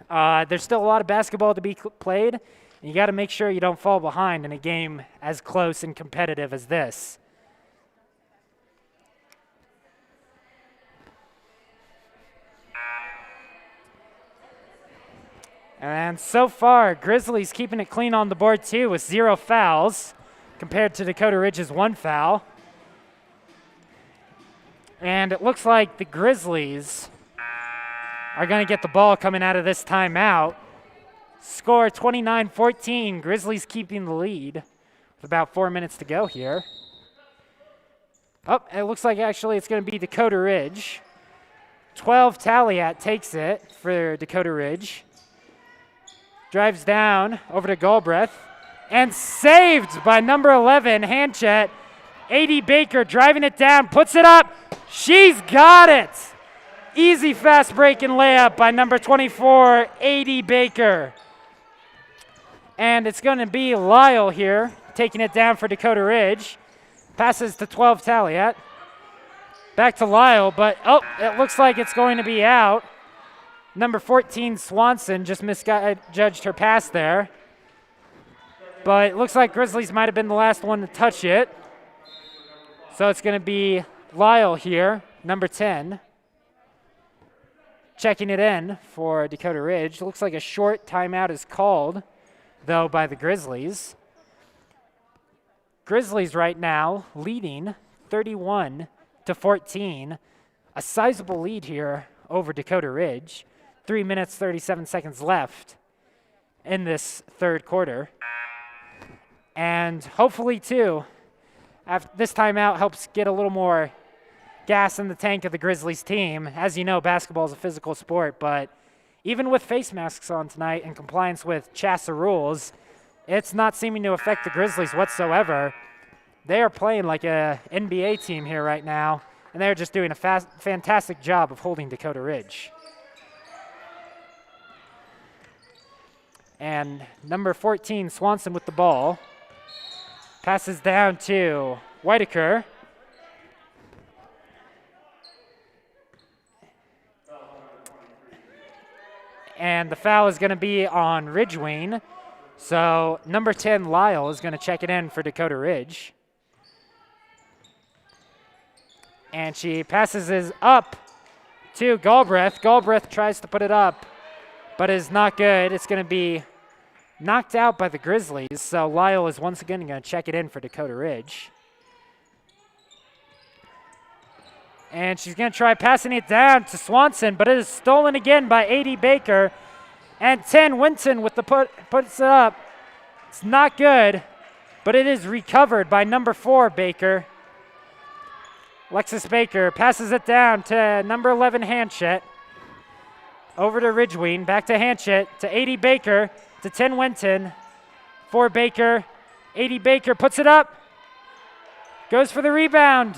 There's still a lot of basketball to be played, and you got to make sure you don't fall behind in a game as close and competitive as this. And so far, Grizzlies keeping it clean on the board too with 0 fouls compared to Dakota Ridge's 1 foul. And it looks like the Grizzlies are going to get the ball coming out of this timeout. Score 29-14, Grizzlies keeping the lead with about 4 minutes to go here. Oh, it looks like actually it's going to be Dakota Ridge. 12 Taliat takes it for Dakota Ridge. Drives down over to Galbraith and saved by number 11, Hanchett. 80 Baker driving it down, puts it up. She's got it. Easy fast break and layup by number 24, 80 Baker. And it's going to be Lyle here taking it down for Dakota Ridge. Passes to 12 Taliat. Back to Lyle, but it looks like it's going to be out. Number 14, Swanson, just misjudged her pass there. But it looks like Grizzlies might have been the last one to touch it. So it's going to be Lyle here, number 10. Checking it in for Dakota Ridge. Looks like a short timeout is called, though, by the Grizzlies. Grizzlies right now leading 31-14. A sizable lead here over Dakota Ridge. 3 minutes, 37 seconds left in this third quarter. And hopefully, too, after this timeout helps get a little more gas in the tank of the Grizzlies team. As you know, basketball is a physical sport, but even with face masks on tonight in compliance with CHSA rules, it's not seeming to affect the Grizzlies whatsoever. They are playing like a NBA team here right now, and they're just doing a fantastic job of holding Dakota Ridge. And number 14, Swanson with the ball. Passes down to Whitaker. And the foul is going to be on Ridgewing. So number 10, Lyle, is going to check it in for Dakota Ridge. And she passes it up to Galbraith. Galbraith tries to put it up, but is not good. It's going to be knocked out by the Grizzlies. So Lyle is once again going to check it in for Dakota Ridge. And she's going to try passing it down to Swanson, but it is stolen again by 80 Baker. And 10 Winton with the puts it up. It's not good, but it is recovered by number 4 Baker. Lexus Baker passes it down to number 11 Hanchett. Over to Ridgewing, back to Hanchett, to 80 Baker, to 10 Winton. 4 Baker, 80 Baker puts it up. Goes for the rebound.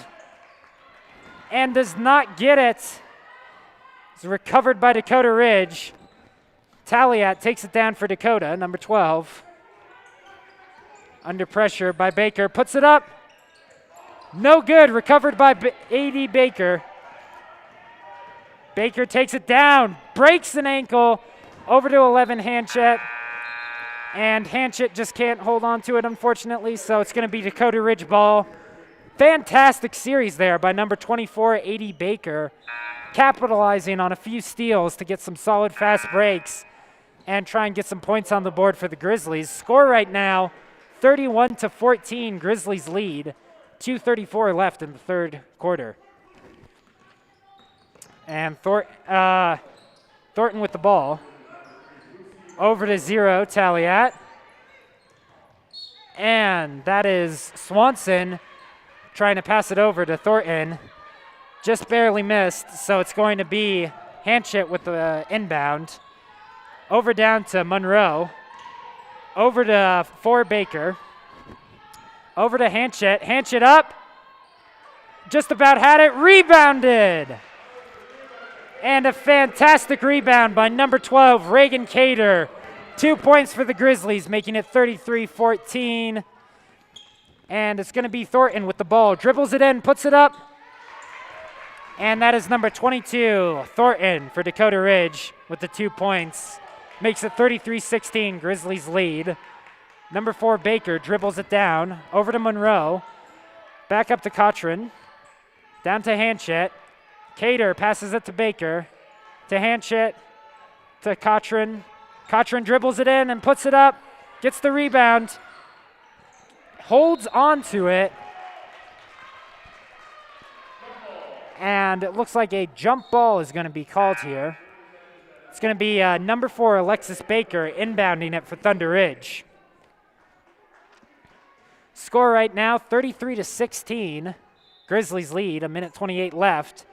And does not get it. It's recovered by Dakota Ridge. Taliat takes it down for Dakota, number 12. Under pressure by Baker, puts it up. No good, recovered by 80 Baker. Baker takes it down, breaks an ankle, over to 11 Hanchett. And Hanchett just can't hold on to it, unfortunately, so it's going to be Dakota Ridge ball. Fantastic series there by number 24, 80 Baker, capitalizing on a few steals to get some solid fast breaks and try and get some points on the board for the Grizzlies. Score right now, 31-14, Grizzlies lead. 2:34 left in the third quarter. And Thornton with the ball. Over to 0, Taliat. And that is Swanson trying to pass it over to Thornton. Just barely missed, so it's going to be Hanchett with the inbound. Over down to Monroe. Over to 4 Baker. Over to Hanchett. Hanchett up. Just about had it. Rebounded. And a fantastic rebound by number 12, Reagan Cater. 2 points for the Grizzlies, making it 33-14. And it's going to be Thornton with the ball. Dribbles it in, puts it up. And that is number 22, Thornton for Dakota Ridge with the 2 points. Makes it 33-16, Grizzlies lead. Number 4, Baker dribbles it down. Over to Monroe. Back up to Cochran. Down to Hanchett. Cater passes it to Baker. To Hanchett. To Cochran. Cochran dribbles it in and puts it up, gets the rebound, holds on to it, and it looks like a jump ball is going to be called here. It's going to be number 4, Alexis Baker, inbounding it for Thunder Ridge. Score right now, 33-16. Grizzlies lead, 1:28 left.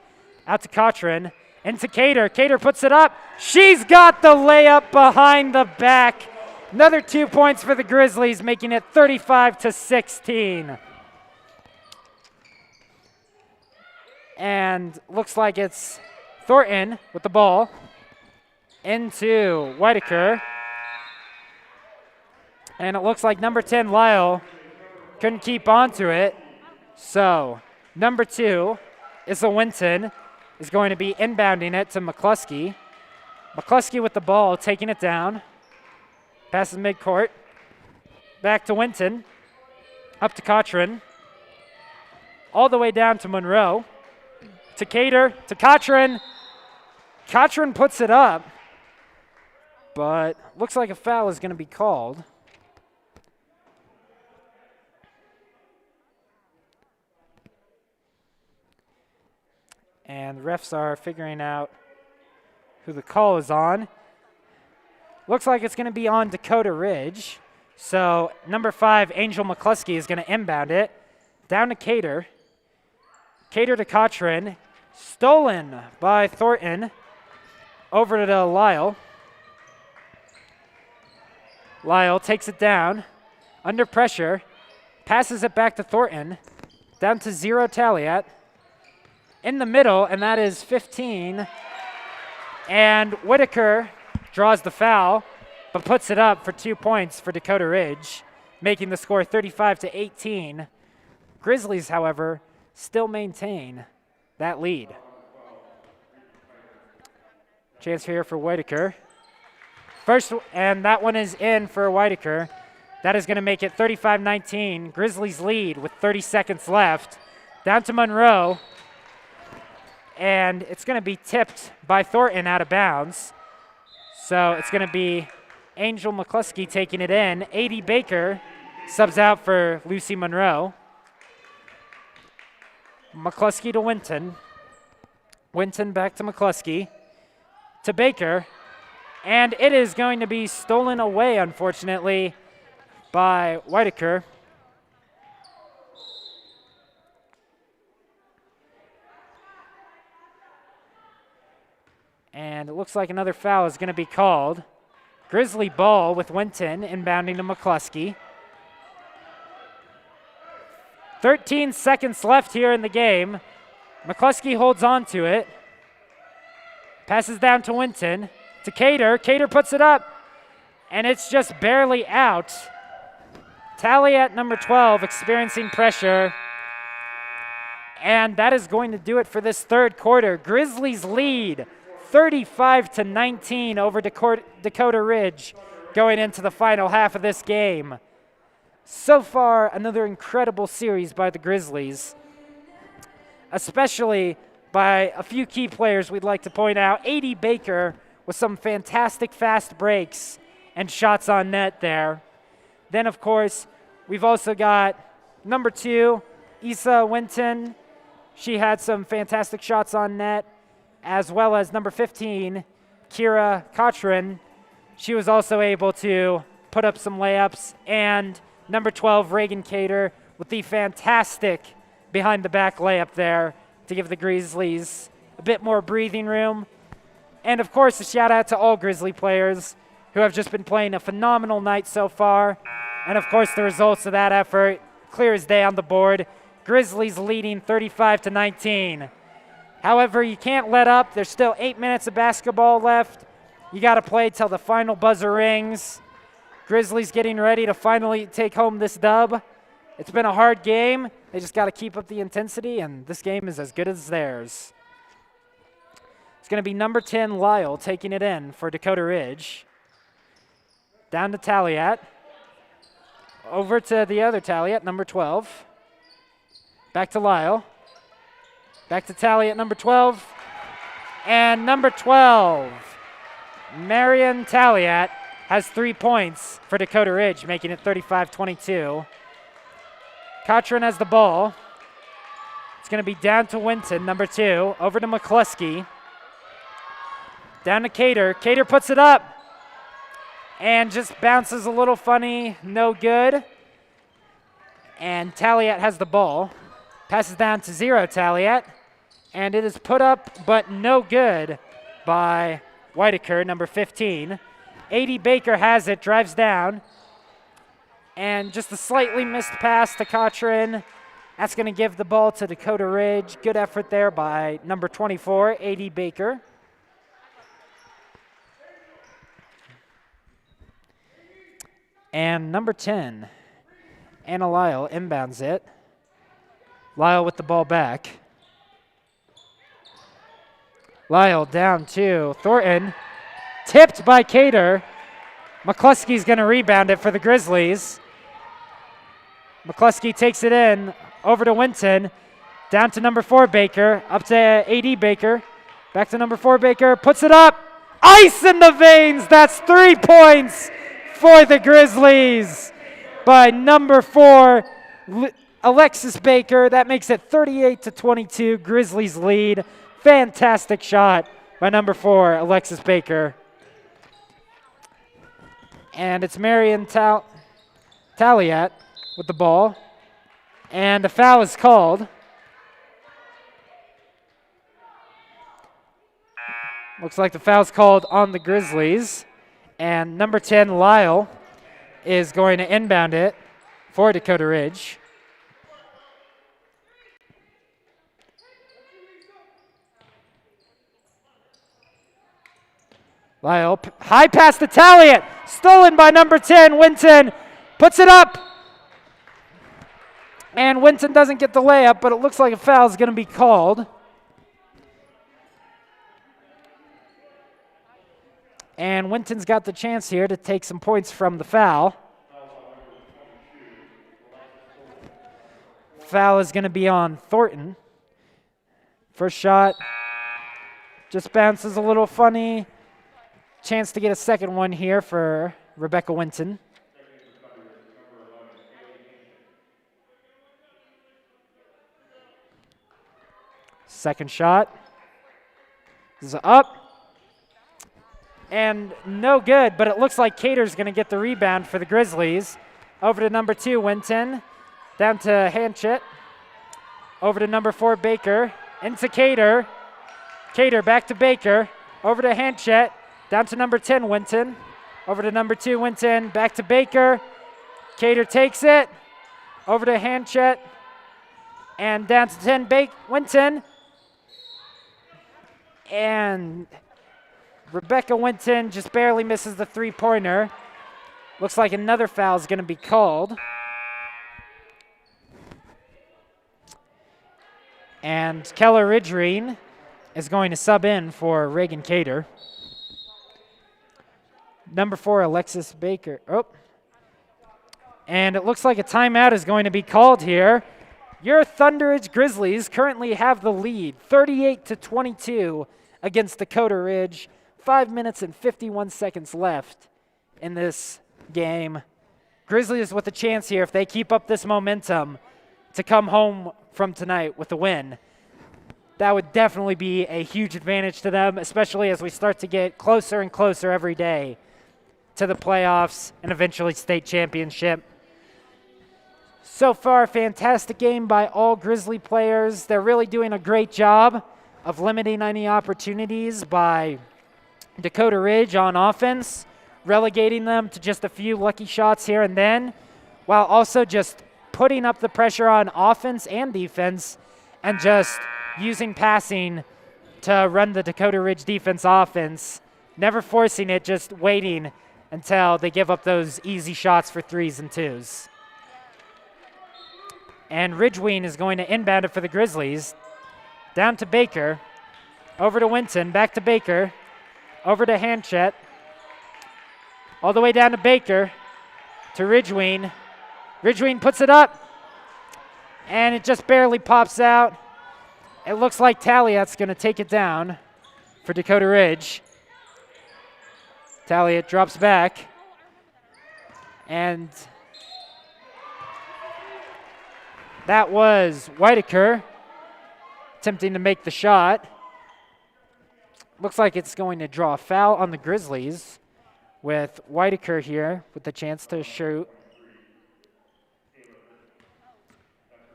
Out to Cochran, into Cater. Cater puts it up. She's got the layup behind the back. Another 2 points for the Grizzlies, making it 35-16. And looks like it's Thornton with the ball. Into Whitaker. And it looks like number 10, Lyle, couldn't keep on to it. So number 2, Issa Winton, is going to be inbounding it to McCluskey. McCluskey with the ball, taking it down. Passes midcourt. Back to Winton. Up to Cochran. All the way down to Monroe. To Cater, to Cochran. Cochran puts it up. But looks like a foul is going to be called. And the refs are figuring out who the call is on. Looks like it's going to be on Dakota Ridge. So number 5, Angel McCluskey, is going to inbound it. Down to Cater. Cater to Cochran. Stolen by Thornton. Over to Lyle. Lyle takes it down. Under pressure. Passes it back to Thornton. Down to 0 Taliat. In the middle, and that is 15. And Whitaker draws the foul, but puts it up for 2 points for Dakota Ridge, making the score 35-18. Grizzlies, however, still maintain that lead. Chance here for Whitaker. First, and that one is in for Whitaker. That is going to make it 35-19. Grizzlies lead with 30 seconds left. Down to Monroe. And it's going to be tipped by Thornton out of bounds. So it's going to be Angel McCluskey taking it in. A.D. Baker subs out for Lucy Monroe. McCluskey to Winton. Winton back to McCluskey. To Baker. And it is going to be stolen away, unfortunately, by Whitaker. And it looks like another foul is going to be called. Grizzly ball with Winton inbounding to McCluskey. 13 seconds left here in the game. McCluskey holds on to it. Passes down to Winton. To Cater. Cater puts it up. And it's just barely out. Tally at number 12 experiencing pressure. And that is going to do it for this third quarter. Grizzlies lead 35-19 over Dakota Ridge going into the final half of this game. So far, another incredible series by the Grizzlies, especially by a few key players we'd like to point out. A.D. Baker with some fantastic fast breaks and shots on net there. Then, of course, we've also got number 2, Issa Winton. She had some fantastic shots on net, as well as number 15, Kira Cochran. She was also able to put up some layups. And number 12, Reagan Cater, with the fantastic behind-the-back layup there to give the Grizzlies a bit more breathing room. And, of course, a shout-out to all Grizzly players who have just been playing a phenomenal night so far. And, of course, the results of that effort, clear as day on the board. Grizzlies leading 35-19. However, you can't let up. There's still 8 minutes of basketball left. You got to play till the final buzzer rings. Grizzlies getting ready to finally take home this dub. It's been a hard game. They just got to keep up the intensity, and this game is as good as theirs. It's going to be number 10, Lyle, taking it in for Dakota Ridge. Down to Taliat. Over to the other Taliat, number 12. Back to Lyle. Back to Taliat, number 12. And number 12, Marion Taliat, has 3 points for Dakota Ridge, making it 35-22. Cochran has the ball. It's going to be down to Winton, number 2, over to McCluskey. Down to Cater. Cater puts it up and just bounces a little funny, no good. And Taliat has the ball. Passes down to 0 Taliat. And it is put up, but no good by Whitaker, number 15. 80 Baker has it, drives down. And just a slightly missed pass to Cochran. That's going to give the ball to Dakota Ridge. Good effort there by number 24, 80 Baker. And number 10, Anna Lyle inbounds it. Lyle with the ball back. Lyle down to Thornton. Tipped by Cater. McCluskey's going to rebound it for the Grizzlies. McCluskey takes it in. Over to Winton. Down to number 4 Baker. Up to AD Baker. Back to number 4 Baker. Puts it up. Ice in the veins. That's 3 points for the Grizzlies by number 4 Alexis Baker. That makes it 38-22. Grizzlies lead. Fantastic shot by number 4 Alexis Baker. And it's Marion Taliat with the ball. And a foul is called. Looks like the foul's called on the Grizzlies. And number 10, Lyle, is going to inbound it for Dakota Ridge. Lyle, high pass to Taliat. Stolen by number 10, Winton. Puts it up. And Winton doesn't get the layup, but it looks like a foul is going to be called. And Winton's got the chance here to take some points from the foul. Foul is going to be on Thornton. First shot just bounces a little funny. Chance to get a second one here for Rebecca Winton. Second shot is up. And no good, but it looks like Cater's going to get the rebound for the Grizzlies. Over to number 2, Winton. Down to Hanchett. Over to number 4, Baker. Into Cater. Cater back to Baker. Over to Hanchett. Down to number 10, Winton. Over to number 2, Winton. Back to Baker. Cater takes it. Over to Hanchett. And down to 10, Winton. And Rebecca Winton just barely misses the three-pointer. Looks like another foul is going to be called. And Keller Ridgerine is going to sub in for Reagan Cater. Number 4, Alexis Baker. Oh. And it looks like a timeout is going to be called here. Your Thunderidge Grizzlies currently have the lead, 38-22 against Dakota Ridge. 5 minutes and 51 seconds left in this game. Grizzlies with a chance here, if they keep up this momentum, to come home from tonight with a win. That would definitely be a huge advantage to them, especially as we start to get closer and closer every day to the playoffs and eventually state championship. So far, fantastic game by all Grizzly players. They're really doing a great job of limiting any opportunities by Dakota Ridge on offense, relegating them to just a few lucky shots here and then, while also just putting up the pressure on offense and defense and just using passing to run the Dakota Ridge defense offense, never forcing it, just waiting until they give up those easy shots for 3s and 2s. And Ridgeween is going to inbound it for the Grizzlies. Down to Baker. Over to Winton. Back to Baker. Over to Hanchett. All the way down to Baker. To Ridgeween. Ridgeween puts it up. And it just barely pops out. It looks like Taliat's going to take it down for Dakota Ridge. Taliat drops back. And that was Whitaker attempting to make the shot. Looks like it's going to draw a foul on the Grizzlies with Whitaker here with the chance to shoot.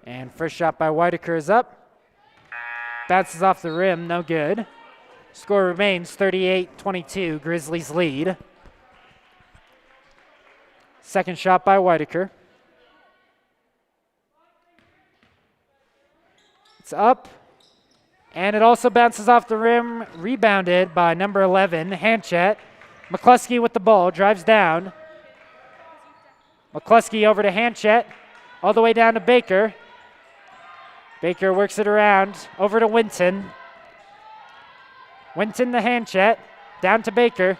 And first shot by Whitaker is up. Bounces off the rim, no good. Score remains 38-22, Grizzlies lead. Second shot by Whitaker. It's up. And it also bounces off the rim, rebounded by number 11, Hanchett. McCluskey with the ball, drives down. McCluskey over to Hanchett, all the way down to Baker. Baker works it around, over to Winton. Winton to Hanchett, down to Baker.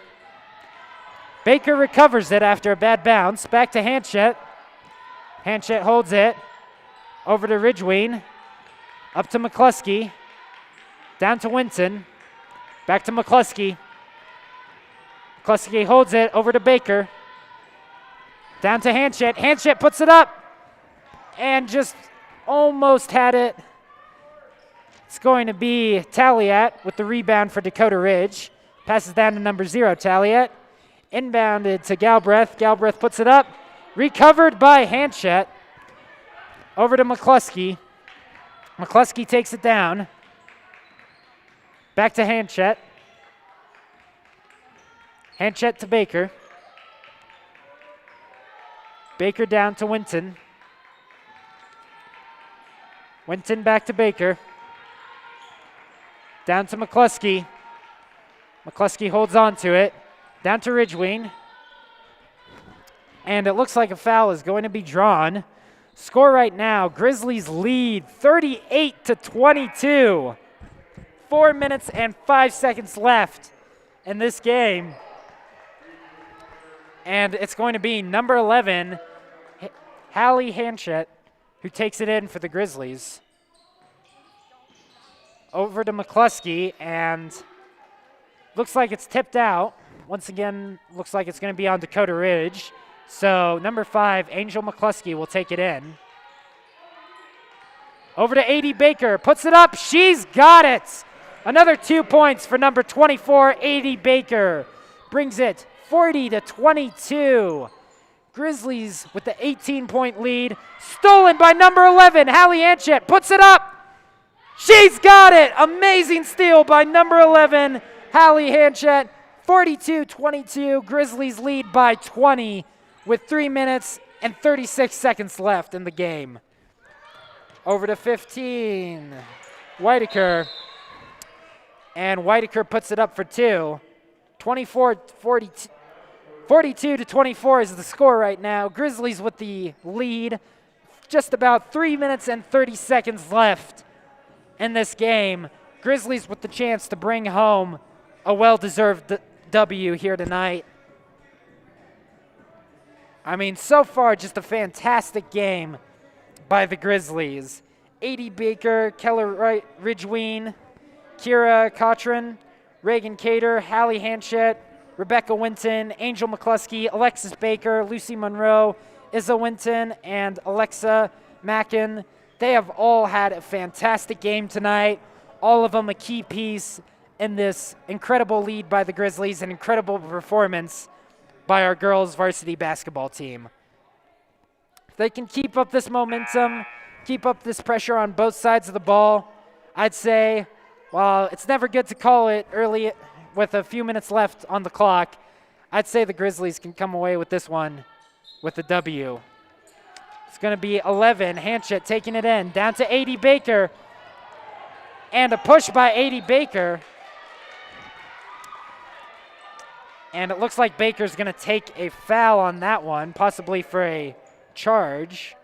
Baker recovers it after a bad bounce, back to Hanchett. Hanchett holds it, over to Ridgewine, up to McCluskey, down to Winton, back to McCluskey. McCluskey holds it, over to Baker, down to Hanchett. Hanchett puts it up, and just almost had it. It's going to be Taliat with the rebound for Dakota Ridge. Passes down to number 0, Taliat. Inbounded to Galbraith. Galbraith puts it up. Recovered by Hanchett. Over to McCluskey. McCluskey takes it down. Back to Hanchett. Hanchett to Baker. Baker down to Winton. Winton back to Baker. Down to McCluskey. McCluskey holds on to it. Down to Ridgewine. And it looks like a foul is going to be drawn. Score right now, Grizzlies lead 38-22. 4 minutes and 5 seconds left in this game. And it's going to be number 11, Hallie Hanchett, who takes it in for the Grizzlies. Over to McCluskey, and looks like it's tipped out. Once again, looks like it's going to be on Dakota Ridge. So number 5, Angel McCluskey, will take it in. Over to A.D. Baker, puts it up. She's got it. Another 2 points for number 24, A.D. Baker. Brings it 40-22. Grizzlies with the 18-point lead. Stolen by number 11, Hallie Hanchett, puts it up. She's got it. Amazing steal by number 11, Hallie Hanchett. 42-22. Grizzlies lead by 20 with 3 minutes and 36 seconds left in the game. Over to 15, Whitaker. And Whitaker puts it up for 2. 42-24 is the score right now. Grizzlies with the lead. Just about 3 minutes and 30 seconds left in this game. Grizzlies with the chance to bring home a well-deserved W here tonight. I mean, so far, just a fantastic game by the Grizzlies. A.D. Baker, Keller Ridgewine, Kira Cochran, Reagan Cater, Hallie Hanchett, Rebecca Winton, Angel McCluskey, Alexis Baker, Lucy Monroe, Izza Winton, and Alexa Mackin. They have all had a fantastic game tonight. All of them a key piece in this incredible lead by the Grizzlies, an incredible performance by our girls varsity basketball team. If they can keep up this momentum, keep up this pressure on both sides of the ball, I'd say, while it's never good to call it early with a few minutes left on the clock, I'd say the Grizzlies can come away with this one with a W. It's going to be 11, Hanchett taking it in, down to A.D. Baker, and a push by A.D. Baker. And it looks like Baker's going to take a foul on that one, possibly for a charge.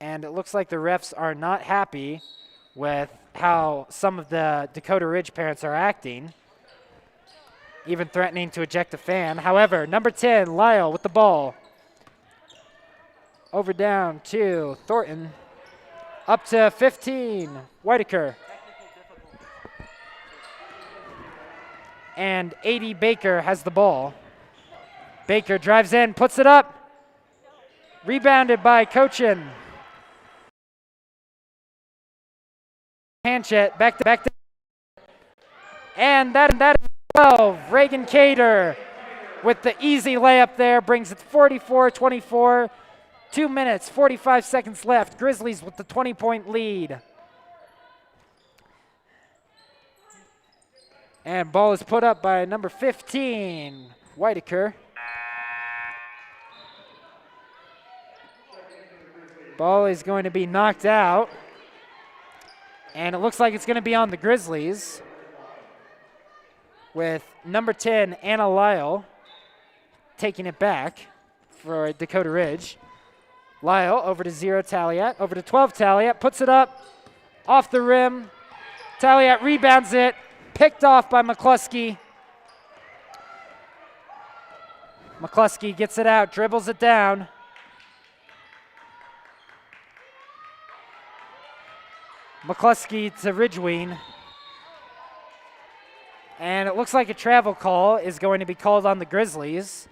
And it looks like the refs are not happy with how some of the Dakota Ridge parents are acting, even threatening to eject a fan. However, number 10, Lyle with the ball. Over down to Thornton. Up to 15, Whitaker. and 80 Baker has the ball. Baker drives in, puts it up. Rebounded by Cochin. Hanchett back to. And that is 12. Reagan Cater with the easy layup there brings it 44-24. 2 minutes, 45 seconds left. Grizzlies with the 20-point lead. And ball is put up by number 15, Whitaker. Ball is going to be knocked out. And it looks like it's going to be on the Grizzlies with number 10, Anna Lyle, taking it back for Dakota Ridge. Lyle over to 0, Taliat, over to 12, Taliat, puts it up, off the rim. Taliat rebounds it, picked off by McCluskey. McCluskey gets it out, dribbles it down. McCluskey to Ridgeween. And it looks like a travel call is going to be called on the Grizzlies.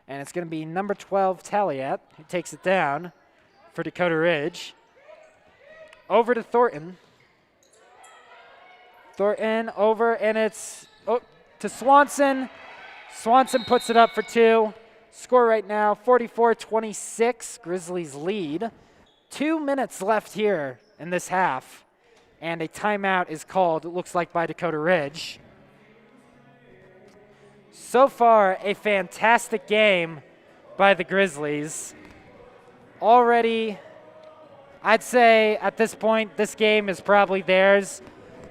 And it's going to be number 12, Taliat, who takes it down for Dakota Ridge. Over to Thornton. Thornton over, and it's to Swanson. Swanson puts it up for 2. Score right now, 44-26, Grizzlies lead. 2 minutes left here in this half, and a timeout is called, it looks like, by Dakota Ridge. So far, a fantastic game by the Grizzlies. Already, I'd say at this point, this game is probably theirs.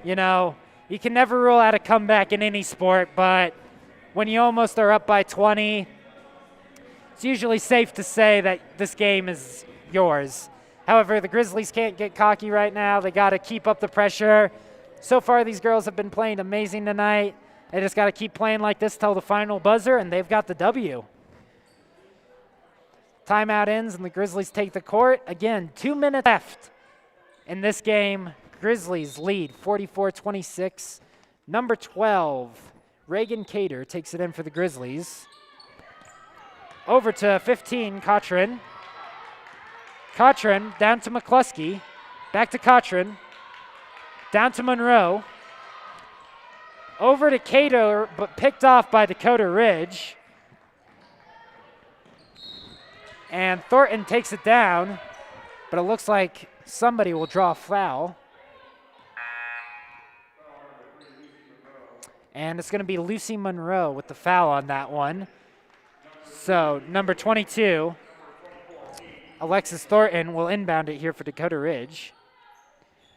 You know, you can never rule out a comeback in any sport, but when you almost are up by 20, it's usually safe to say that this game is yours. However, the Grizzlies can't get cocky right now. They got to keep up the pressure. So far, these girls have been playing amazing tonight. They just got to keep playing like this till the final buzzer, and they've got the W. Timeout ends, and the Grizzlies take the court. Again, 2 minutes left in this game. Grizzlies lead 44-26. Number 12, Reagan Cater, takes it in for the Grizzlies. Over to 15, Cochran. Cochran down to McCluskey. Back to Cochran. Down to Monroe. Over to Cato, but picked off by Dakota Ridge. And Thornton takes it down, but it looks like somebody will draw a foul. And it's going to be Lucy Monroe with the foul on that one. So number 22, Alexis Thornton, will inbound it here for Dakota Ridge.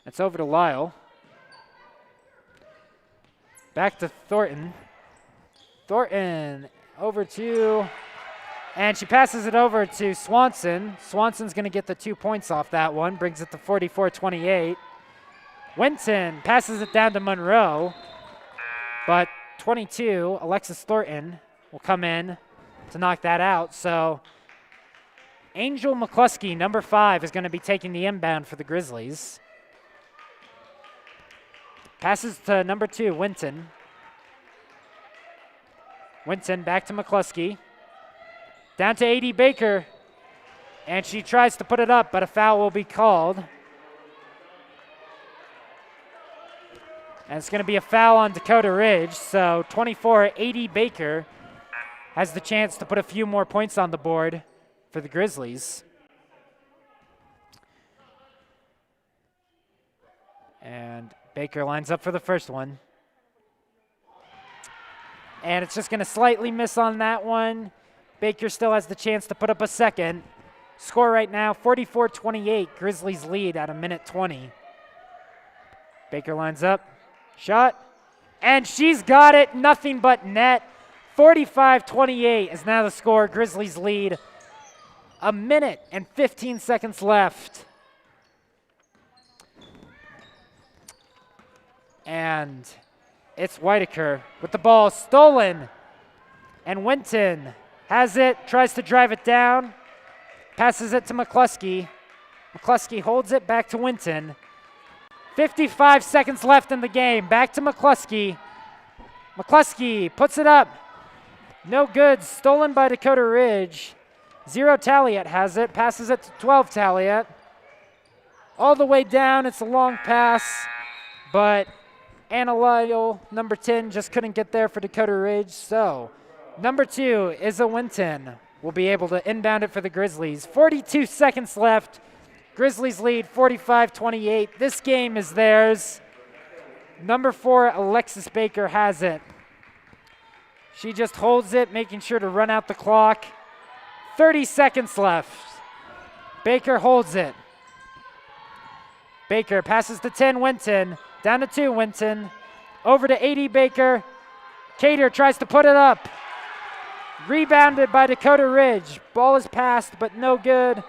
It's over to Lyle. Back to Thornton. Thornton over to, and she passes it over to Swanson. Swanson's going to get the 2 points off that one, brings it to 44-28. Winton passes it down to Monroe, but 22, Alexis Thornton, will come in to knock that out. So Angel McCluskey, number 5, is going to be taking the inbound for the Grizzlies. Passes to number 2, Winton. Winton back to McCluskey. Down to 80 Baker. And she tries to put it up, but a foul will be called. And it's going to be a foul on Dakota Ridge. So 24, 80 Baker has the chance to put a few more points on the board for the Grizzlies. And Baker lines up for the first one. And it's just going to slightly miss on that one. Baker still has the chance to put up a second. Score right now, 44-28. Grizzlies lead at 1:20. Baker lines up. Shot. And she's got it. Nothing but net. 45-28 is now the score. Grizzlies lead. 1:15 left. And it's Whitaker with the ball stolen. And Winton has it, tries to drive it down, passes it to McCluskey. McCluskey holds it back to Winton. 55 seconds left in the game. Back to McCluskey. McCluskey puts it up. No good. Stolen by Dakota Ridge. 0 Taliet has it. Passes it to 12 Taliet. All the way down. It's a long pass, but Anna Lytle, number 10, just couldn't get there for Dakota Ridge. So number 2 is a Winton. Will be able to inbound it for the Grizzlies. 42 seconds left. Grizzlies lead 45-28. This game is theirs. Number 4, Alexis Baker has it. She just holds it, making sure to run out the clock. 30 seconds left. Baker holds it. Baker passes to 10, Winton. Down to 2, Winton. Over to 80, Baker. Cater tries to put it up. Rebounded by Dakota Ridge. Ball is passed, but no good.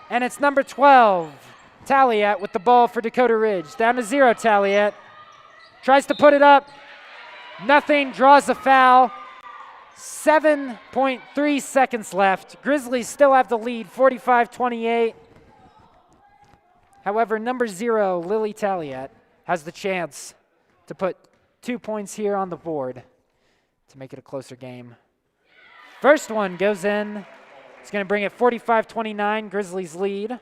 And it's number 12, Taliet, with the ball for Dakota Ridge. Down to 0, Taliet. Tries to put it up. Nothing, draws a foul. 7.3 seconds left. Grizzlies still have the lead, 45-28. However, number 0, Lily Taliet, has the chance to put 2 points here on the board to make it a closer game. First one goes in. It's going to bring it 45-29, Grizzlies lead.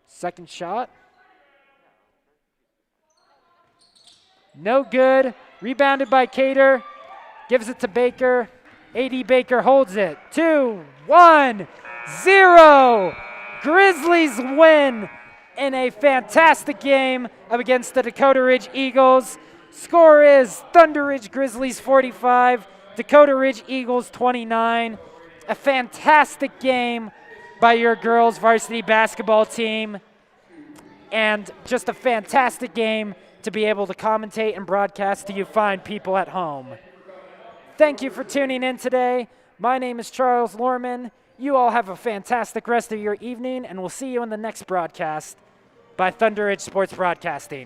Second shot. No good. Rebounded by Cater. Gives it to Baker. AD Baker holds it. 2, 1, 0. Grizzlies win in a fantastic game up against the Dakota Ridge Eagles. Score is Thunder Ridge Grizzlies 45, Dakota Ridge Eagles 29. A fantastic game by your girls varsity basketball team, and just a fantastic game to be able to commentate and broadcast to you fine people at home. Thank you for tuning in today. My name is Charles Lorman. You all have a fantastic rest of your evening, and we'll see you in the next broadcast by Thunder Ridge Sports Broadcasting.